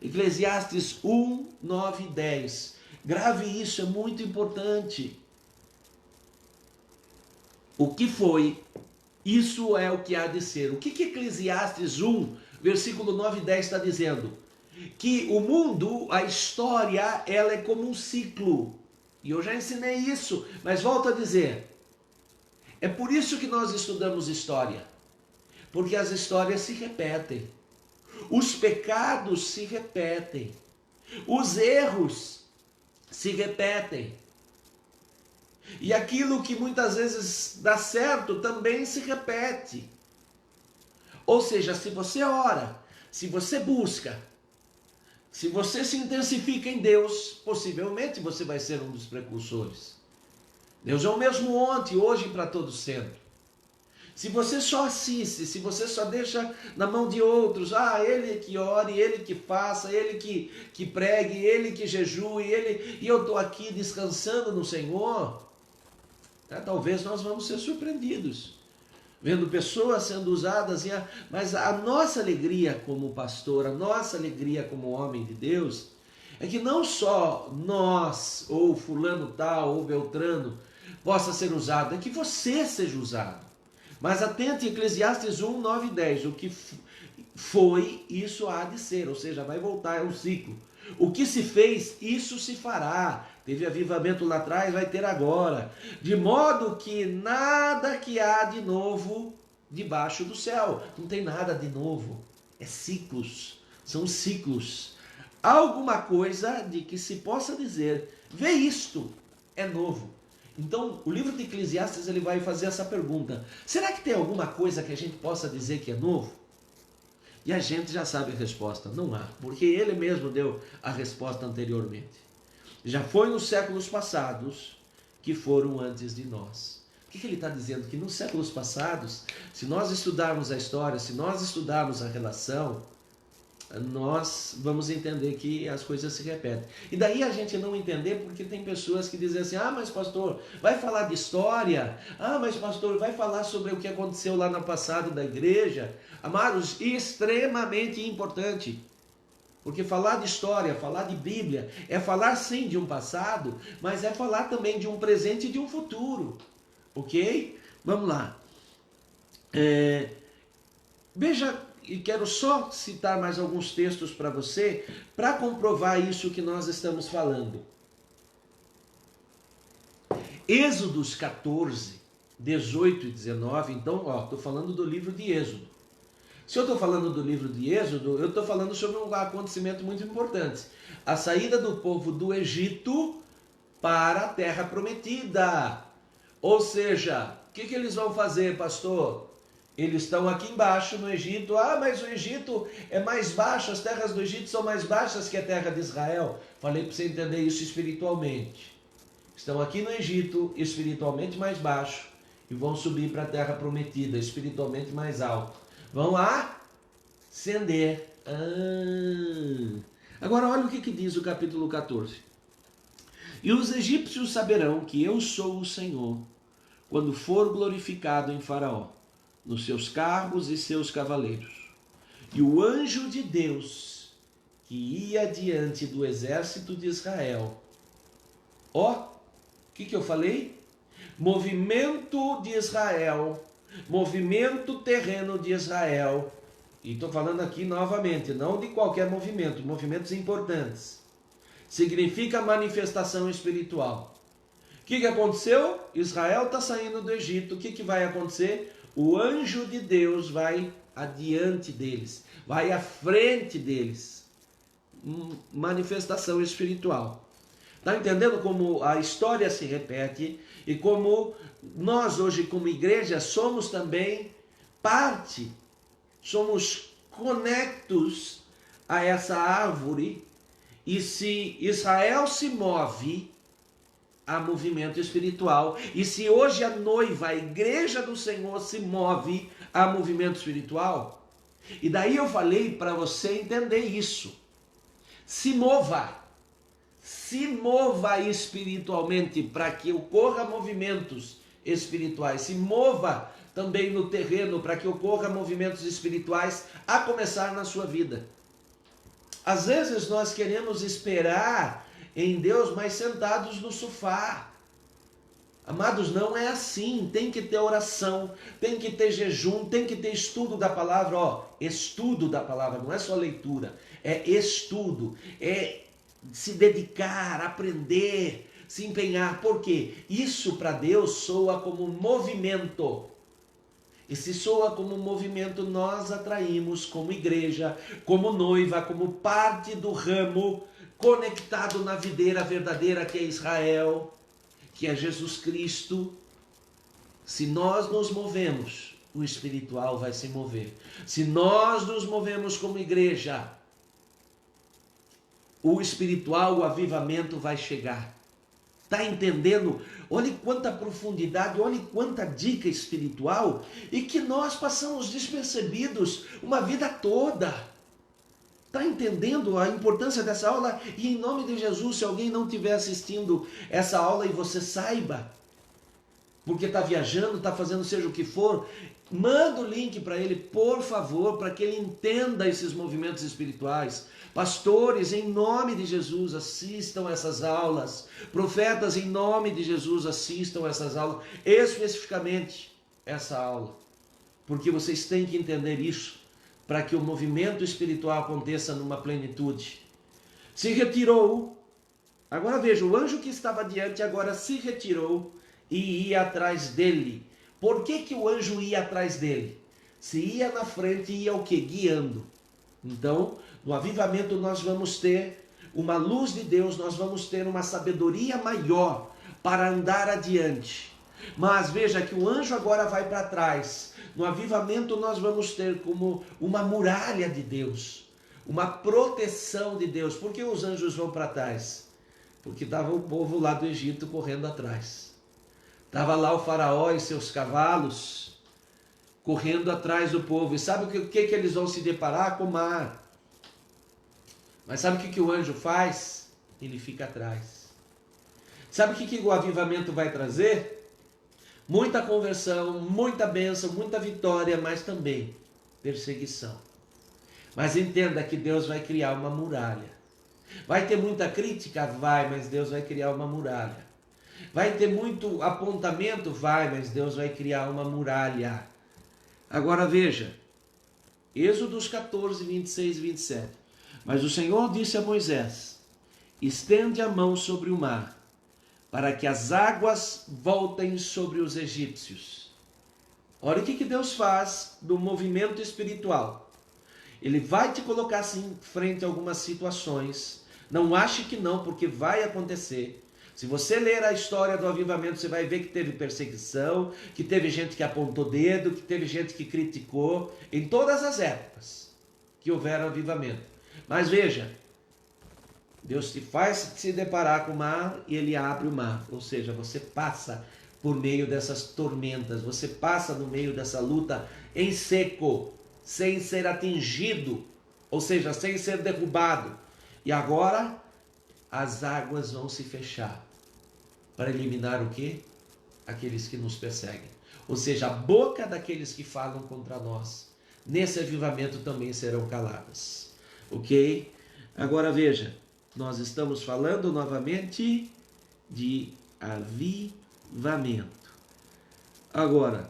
A: Eclesiastes 1, 9 e 10. Grave isso, é muito importante. O que foi, isso é o que há de ser. O que Eclesiastes 1, versículo 9 e 10 está dizendo? Que o mundo, a história, ela é como um ciclo. E eu já ensinei isso, mas volto a dizer. É por isso que nós estudamos história. Porque as histórias se repetem. Os pecados se repetem. Os erros se repetem. E aquilo que muitas vezes dá certo também se repete. Ou seja, se você ora, se você busca, se você se intensifica em Deus, possivelmente você vai ser um dos precursores. Deus é o mesmo ontem, hoje e para todo sempre. Se você só assiste, se você só deixa na mão de outros, ele que ore, ele que faça, ele que pregue, ele que jejue, e eu estou aqui descansando no Senhor, talvez nós vamos ser surpreendidos, vendo pessoas sendo usadas, mas a nossa alegria como pastor, a nossa alegria como homem de Deus, é que não só nós, ou fulano tal, ou Beltrano, possa ser usado, é que você seja usado. Mas atente, Eclesiastes 1, 9 e 10, o que foi, isso há de ser, ou seja, vai voltar, é um ciclo. O que se fez, isso se fará. Teve avivamento lá atrás, vai ter agora. De modo que nada que há de novo debaixo do céu. Não tem nada de novo. É ciclos. São ciclos. Alguma coisa de que se possa dizer, vê isto, é novo. Então, o livro de Eclesiastes ele vai fazer essa pergunta: será que tem alguma coisa que a gente possa dizer que é novo? E a gente já sabe a resposta: não há, porque ele mesmo deu a resposta anteriormente. Já foi nos séculos passados que foram antes de nós. O que ele está dizendo? Que nos séculos passados, se nós estudarmos a história, se nós estudarmos a relação, nós vamos entender que as coisas se repetem. E daí a gente não entender porque tem pessoas que dizem assim: ah, mas pastor, vai falar de história? Ah, mas pastor, vai falar sobre o que aconteceu lá no passado da igreja? Amados, extremamente importante. Porque falar de história, falar de Bíblia, é falar sim de um passado, mas é falar também de um presente e de um futuro. Ok? Vamos lá. Veja, e quero só citar mais alguns textos para você, para comprovar isso que nós estamos falando. Êxodos 14, 18 e 19, então, estou falando do livro de Êxodo. Se eu estou falando do livro de Êxodo, eu estou falando sobre um acontecimento muito importante. A saída do povo do Egito para a terra prometida. Ou seja, o que eles vão fazer, pastor? Eles estão aqui embaixo no Egito. Ah, mas o Egito é mais baixo, as terras do Egito são mais baixas que a terra de Israel. Falei para você entender isso espiritualmente. Estão aqui no Egito, espiritualmente mais baixo, e vão subir para a terra prometida, espiritualmente mais alto. Vão ascender. Agora olha o que diz o capítulo 14. E os egípcios saberão que eu sou o Senhor, quando for glorificado em Faraó, nos seus carros e seus cavaleiros. E o anjo de Deus, que ia diante do exército de Israel. O que eu falei? Movimento de Israel, movimento terreno de Israel. E estou falando aqui novamente, não de qualquer movimento, movimentos importantes. Significa manifestação espiritual. O que aconteceu? Israel está saindo do Egito. O que vai acontecer? O anjo de Deus vai adiante deles, vai à frente deles. Manifestação espiritual. Está entendendo como a história se repete e como nós hoje como igreja somos também parte, somos conectos a essa árvore. E se Israel se move, há movimento espiritual. E se hoje a noiva, a igreja do Senhor se move, há movimento espiritual. E daí eu falei para você entender isso. Se mova espiritualmente para que ocorra movimentos espirituais. Se mova também no terreno para que ocorra movimentos espirituais, a começar na sua vida. Às vezes nós queremos esperar em Deus, mas sentados no sofá. Amados, não é assim. Tem que ter oração, tem que ter jejum, tem que ter estudo da palavra. Estudo da palavra, não é só leitura, é estudo, é se dedicar, aprender, se empenhar. Por quê? Isso para Deus soa como movimento. E se soa como movimento, nós atraímos como igreja, como noiva, como parte do ramo conectado na videira verdadeira que é Israel, que é Jesus Cristo. Se nós nos movemos, o espiritual vai se mover. Se nós nos movemos como igreja, o espiritual, o avivamento vai chegar. Está entendendo? Olhe quanta profundidade, olhe quanta dica espiritual e que nós passamos despercebidos uma vida toda. Está entendendo a importância dessa aula? E em nome de Jesus, se alguém não estiver assistindo essa aula e você saiba, porque está viajando, está fazendo seja o que for, manda o link para ele, por favor, para que ele entenda esses movimentos espirituais. Pastores, em nome de Jesus, assistam essas aulas. Profetas, em nome de Jesus, assistam essas aulas. Especificamente essa aula. Porque vocês têm que entender isso, para que o movimento espiritual aconteça numa plenitude. Se retirou. Agora veja, o anjo que estava diante agora se retirou e ia atrás dele. Por que o anjo ia atrás dele? Se ia na frente, ia o quê? Guiando. Então, no avivamento nós vamos ter uma luz de Deus, nós vamos ter uma sabedoria maior para andar adiante. Mas veja que o anjo agora vai para trás. No avivamento nós vamos ter como uma muralha de Deus, uma proteção de Deus. Por que os anjos vão para trás? Porque estava o povo lá do Egito correndo atrás. Estava lá o faraó e seus cavalos correndo atrás do povo. E sabe o que eles vão se deparar? Com o mar. Mas sabe o que o anjo faz? Ele fica atrás. Sabe o que o avivamento vai trazer? Muita conversão, muita bênção, muita vitória, mas também perseguição. Mas entenda que Deus vai criar uma muralha. Vai ter muita crítica? Vai, mas Deus vai criar uma muralha. Vai ter muito apontamento? Vai, mas Deus vai criar uma muralha. Agora veja, Êxodos 14, 26 e 27. Mas o Senhor disse a Moisés: estende a mão sobre o mar, para que as águas voltem sobre os egípcios. Olha o que Deus faz do movimento espiritual. Ele vai te colocar assim frente a algumas situações. Não ache que não, porque vai acontecer. Se você ler a história do avivamento, você vai ver que teve perseguição, que teve gente que apontou dedo, que teve gente que criticou, em todas as épocas que houver avivamento. Mas veja, Deus te faz se deparar com o mar e ele abre o mar. Ou seja, você passa por meio dessas tormentas, você passa no meio dessa luta em seco, sem ser atingido, ou seja, sem ser derrubado. E agora as águas vão se fechar para eliminar o quê? Aqueles que nos perseguem. Ou seja, a boca daqueles que falam contra nós, nesse avivamento também serão caladas. Ok? Agora veja, nós estamos falando novamente de avivamento. Agora,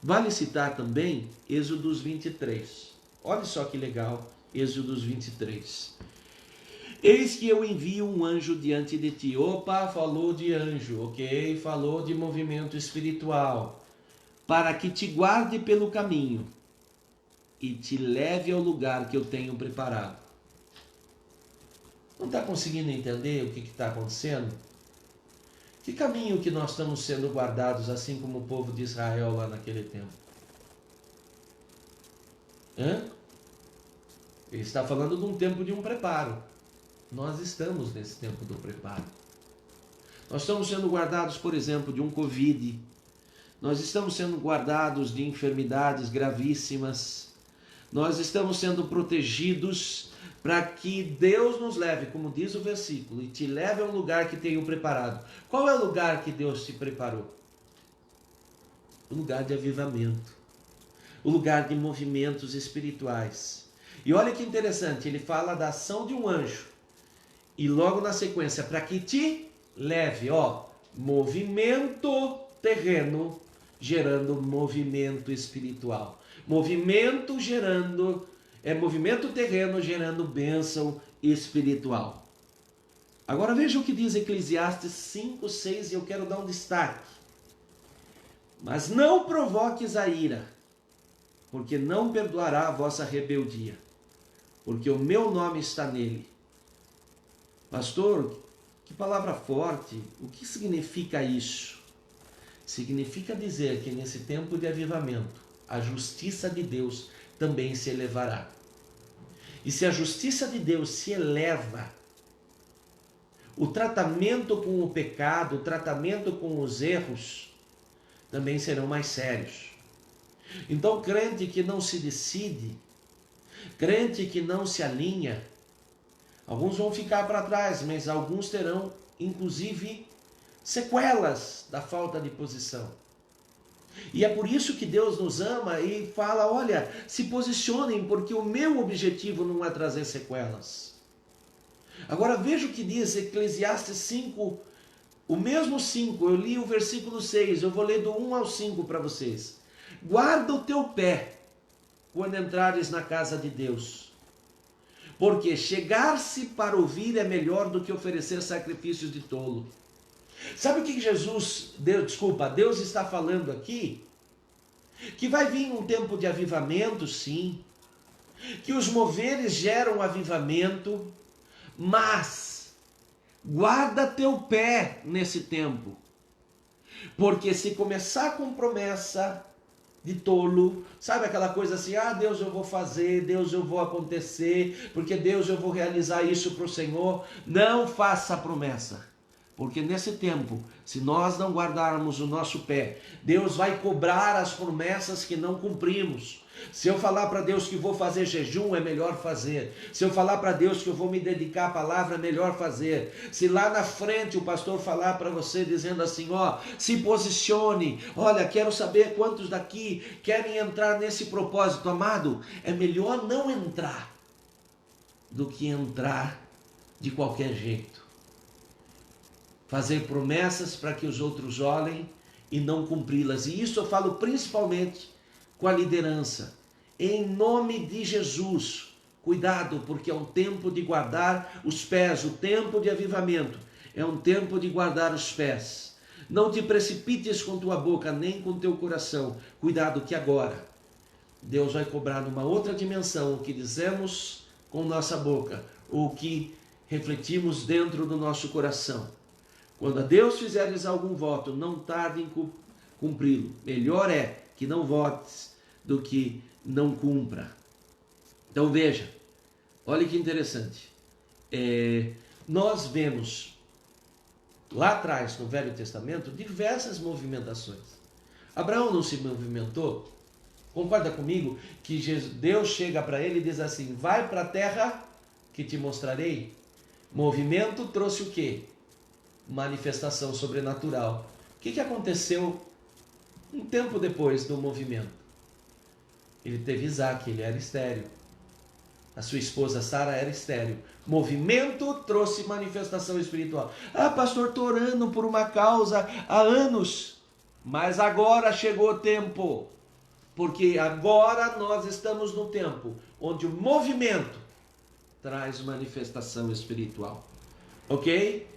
A: vale citar também Êxodos 23. Olha só que legal, Êxodos 23. Eis que eu envio um anjo diante de ti. Opa, falou de anjo, ok? Falou de movimento espiritual. Para que te guarde pelo caminho e te leve ao lugar que eu tenho preparado. Não está conseguindo entender o que está acontecendo? Que caminho que nós estamos sendo guardados, assim como o povo de Israel lá naquele tempo? Ele está falando de um tempo de um preparo. Nós estamos nesse tempo do preparo. Nós estamos sendo guardados, por exemplo, de um Covid. Nós estamos sendo guardados de enfermidades gravíssimas. Nós estamos sendo protegidos para que Deus nos leve, como diz o versículo, e te leve a um lugar que tenho preparado. Qual é o lugar que Deus te preparou? O lugar de avivamento. O lugar de movimentos espirituais. E olha que interessante, ele fala da ação de um anjo. E logo na sequência, para que te leve, movimento terreno gerando movimento espiritual. Movimento terreno gerando bênção espiritual. Agora veja o que diz Eclesiastes 5, 6, e eu quero dar um destaque. Mas não provoques a ira, porque não perdoará a vossa rebeldia, porque o meu nome está nele. Pastor, que palavra forte, o que significa isso? Significa dizer que nesse tempo de avivamento, a justiça de Deus também se elevará. E se a justiça de Deus se eleva, o tratamento com o pecado, o tratamento com os erros, também serão mais sérios. Então, crente que não se decide, crente que não se alinha, alguns vão ficar para trás, mas alguns terão, inclusive, sequelas da falta de posição. E é por isso que Deus nos ama e fala, olha, se posicionem, porque o meu objetivo não é trazer sequelas. Agora veja o que diz Eclesiastes 5, o mesmo 5, eu li o versículo 6, eu vou ler do 1 ao 5 para vocês. Guarda o teu pé quando entrares na casa de Deus, porque chegar-se para ouvir é melhor do que oferecer sacrifícios de tolo. Sabe o que Deus está falando aqui? Que vai vir um tempo de avivamento, sim. Que os moveres geram avivamento, mas Guarda teu pé nesse tempo. Porque se começar com promessa de tolo, sabe aquela coisa assim, ah, Deus eu vou fazer, Deus eu vou acontecer, porque Deus eu vou realizar isso para o Senhor, não faça promessa. Porque nesse tempo, se nós não guardarmos o nosso pé, Deus vai cobrar as promessas que não cumprimos. Se eu falar para Deus que vou fazer jejum, é melhor fazer. Se eu falar para Deus que eu vou me dedicar à palavra, é melhor fazer. Se lá na frente o pastor falar para você dizendo assim, ó, se posicione, olha, quero saber quantos daqui querem entrar nesse propósito, amado, é melhor não entrar do que entrar de qualquer jeito. Fazer promessas para que os outros olhem e não cumpri-las. E isso eu falo principalmente com a liderança. Em nome de Jesus, cuidado, porque é um tempo de guardar os pés, o tempo de avivamento. É um tempo de guardar os pés. Não te precipites com tua boca, nem com teu coração. Cuidado que agora Deus vai cobrar numa outra dimensão o que dizemos com nossa boca, o que refletimos dentro do nosso coração. Quando a Deus fizeres algum voto, não tarde em cumpri-lo. Melhor é que não votes do que não cumpra. Então veja, olha que interessante. Nós vemos lá atrás, no Velho Testamento, diversas movimentações. Abraão não se movimentou? Concorda comigo que Deus chega para ele e diz assim, vai para a terra que te mostrarei. Movimento trouxe o quê? Manifestação sobrenatural. O que aconteceu um tempo depois do movimento? Ele teve Isaac, ele era estéril. A sua esposa Sara era estéril. Movimento trouxe manifestação espiritual. Ah, pastor, estou orando por uma causa há anos, mas agora chegou o tempo. Porque agora nós estamos no tempo onde o movimento traz manifestação espiritual. Ok?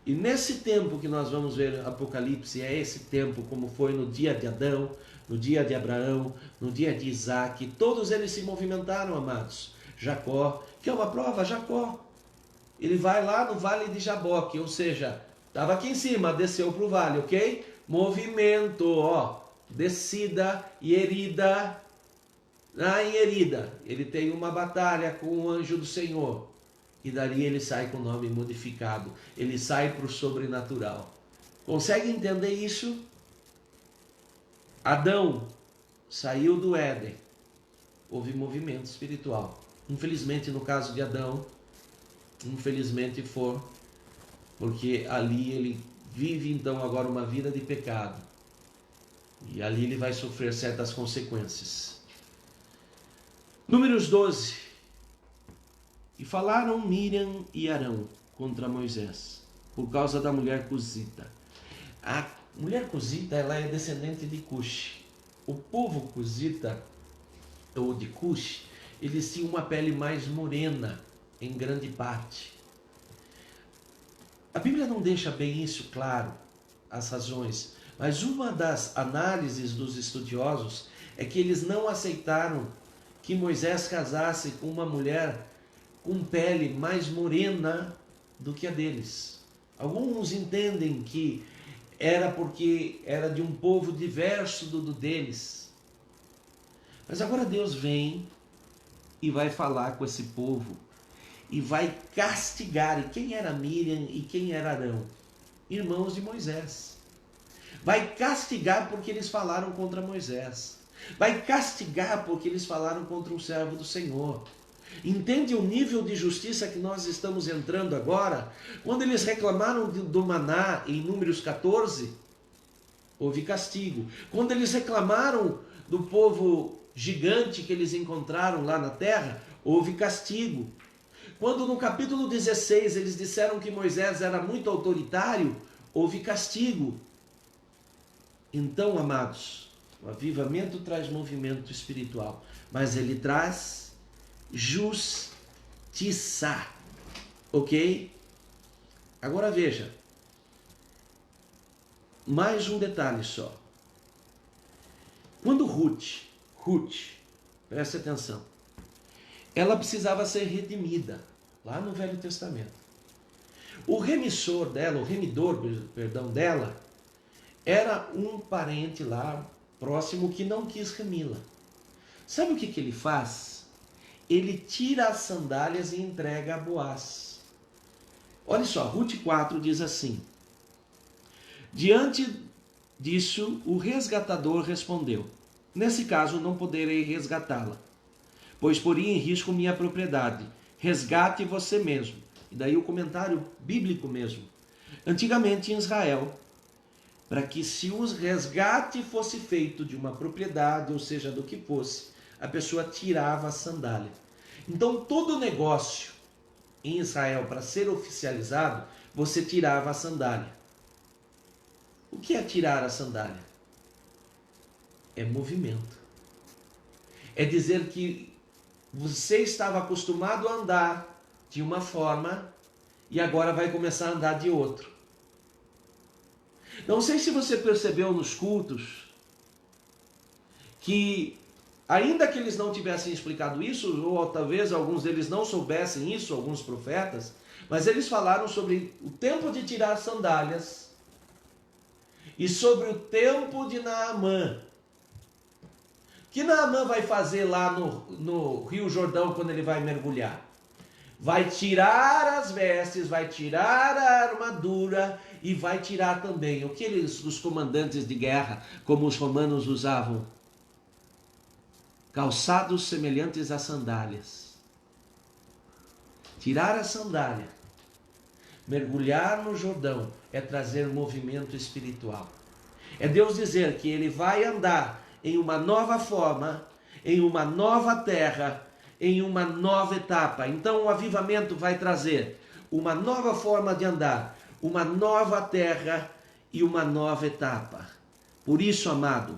A: E nesse tempo que nós vamos ver Apocalipse, é esse tempo como foi no dia de Adão, no dia de Abraão, no dia de Isaac, todos eles se movimentaram, amados. Jacó, que é uma prova, Jacó, ele vai lá no vale de Jaboque, ou seja, estava aqui em cima, desceu para o vale, ok? Movimento, ó, descida e herida. Em herida, ele tem uma batalha com o anjo do Senhor. E dali ele sai com o nome modificado. Ele sai para o sobrenatural. Consegue entender isso? Adão saiu do Éden. Houve movimento espiritual. Infelizmente, no caso de Adão, infelizmente foi, porque ali ele vive então agora uma vida de pecado. E ali ele vai sofrer certas consequências. Números 12. E falaram Miriam e Arão contra Moisés, por causa da mulher cusita. A mulher cusita, ela é descendente de Cush. O povo cusita, ou de Cush, eles tinham uma pele mais morena, em grande parte. A Bíblia não deixa bem isso claro, as razões, mas uma das análises dos estudiosos é que eles não aceitaram que Moisés casasse com uma mulher com pele mais morena do que a deles. Alguns entendem que era porque era de um povo diverso do deles. Mas agora Deus vem e vai falar com esse povo e vai castigar. E quem era Miriam e quem era Arão? Irmãos de Moisés. Vai castigar porque eles falaram contra Moisés. Vai castigar porque eles falaram contra um servo do Senhor. Entende o nível de justiça que nós estamos entrando agora? Quando eles reclamaram do maná em Números 14, houve castigo. Quando eles reclamaram do povo gigante que eles encontraram lá na terra, houve castigo. Quando no capítulo 16 eles disseram que Moisés era muito autoritário, houve castigo. Então, amados, o avivamento traz movimento espiritual, mas ele traz justiça, ok? Agora veja, mais um detalhe só. Quando Ruth, preste atenção, ela precisava ser redimida, lá no Velho Testamento. O remissor dela, o remidor, perdão, dela, era um parente lá próximo que não quis remi-la. Sabe o que ele faz? Ele tira as sandálias e entrega a Boaz. Olha só, Ruth 4 diz assim: diante disso, o resgatador respondeu: nesse caso não poderei resgatá-la, pois poria em risco minha propriedade. Resgate você mesmo. E daí o comentário bíblico mesmo. Antigamente em Israel, para que se o resgate fosse feito de uma propriedade, ou seja, do que fosse, a pessoa tirava a sandália. Então todo negócio em Israel, para ser oficializado, você tirava a sandália. O que é tirar a sandália? É movimento. É dizer que você estava acostumado a andar de uma forma e agora vai começar a andar de outro. Não sei se você percebeu nos cultos que, ainda que eles não tivessem explicado isso, ou talvez alguns deles não soubessem isso, alguns profetas, mas eles falaram sobre o tempo de tirar as sandálias e sobre o tempo de Naamã. O que Naamã vai fazer lá no Rio Jordão quando ele vai mergulhar? Vai tirar as vestes, vai tirar a armadura e vai tirar também o que os comandantes de guerra, como os romanos usavam, calçados semelhantes a sandálias. Tirar a sandália, mergulhar no Jordão, é trazer movimento espiritual. É Deus dizer que ele vai andar em uma nova forma, em uma nova terra, em uma nova etapa. Então o avivamento vai trazer uma nova forma de andar, uma nova terra e uma nova etapa. Por isso, amado,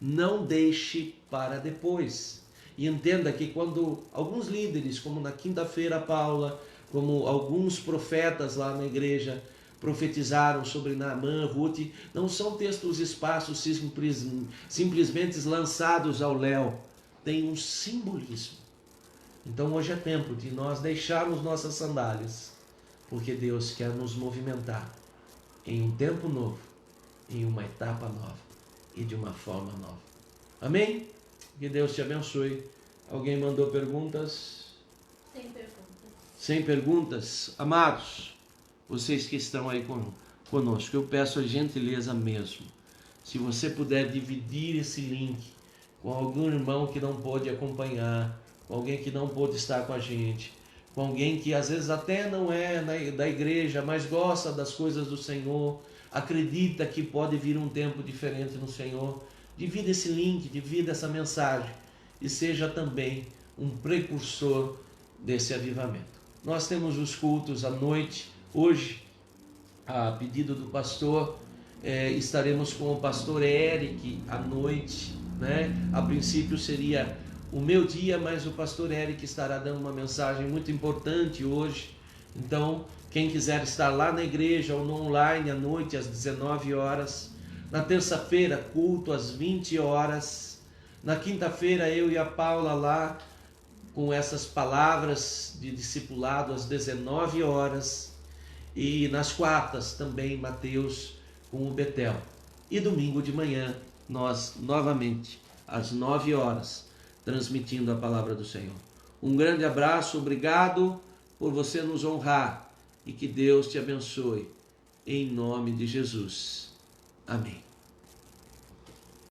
A: não deixe para depois. E entenda que quando alguns líderes, como na quinta-feira Paula, como alguns profetas lá na igreja, profetizaram sobre Naamã, Ruth, não são textos espaços simplesmente lançados ao léu. Tem um simbolismo. Então hoje é tempo de nós deixarmos nossas sandálias, porque Deus quer nos movimentar em um tempo novo, em uma etapa nova e de uma forma nova. Amém? Que Deus te abençoe. Alguém mandou perguntas?
B: Sem perguntas.
A: Sem perguntas? Amados, vocês que estão aí conosco, eu peço a gentileza mesmo. Se você puder dividir esse link com algum irmão que não pôde acompanhar, com alguém que não pôde estar com a gente, com alguém que às vezes até não é da igreja, mas gosta das coisas do Senhor, acredita que pode vir um tempo diferente no Senhor, divida esse link, divida essa mensagem e seja também um precursor desse avivamento. Nós temos os cultos à noite. Hoje, a pedido do pastor, estaremos com o pastor Eric à noite, né? A princípio seria o meu dia, mas o pastor Eric estará dando uma mensagem muito importante hoje. Então, quem quiser estar lá na igreja ou no online à noite, às 19 horas. Na terça-feira, culto às 20 horas. Na quinta-feira, eu e a Paula lá com essas palavras de discipulado às 19 horas. E nas quartas também, Mateus com o Betel. E domingo de manhã, nós novamente, às 9 horas, transmitindo a palavra do Senhor. Um grande abraço, obrigado por você nos honrar e que Deus te abençoe. Em nome de Jesus. Amém.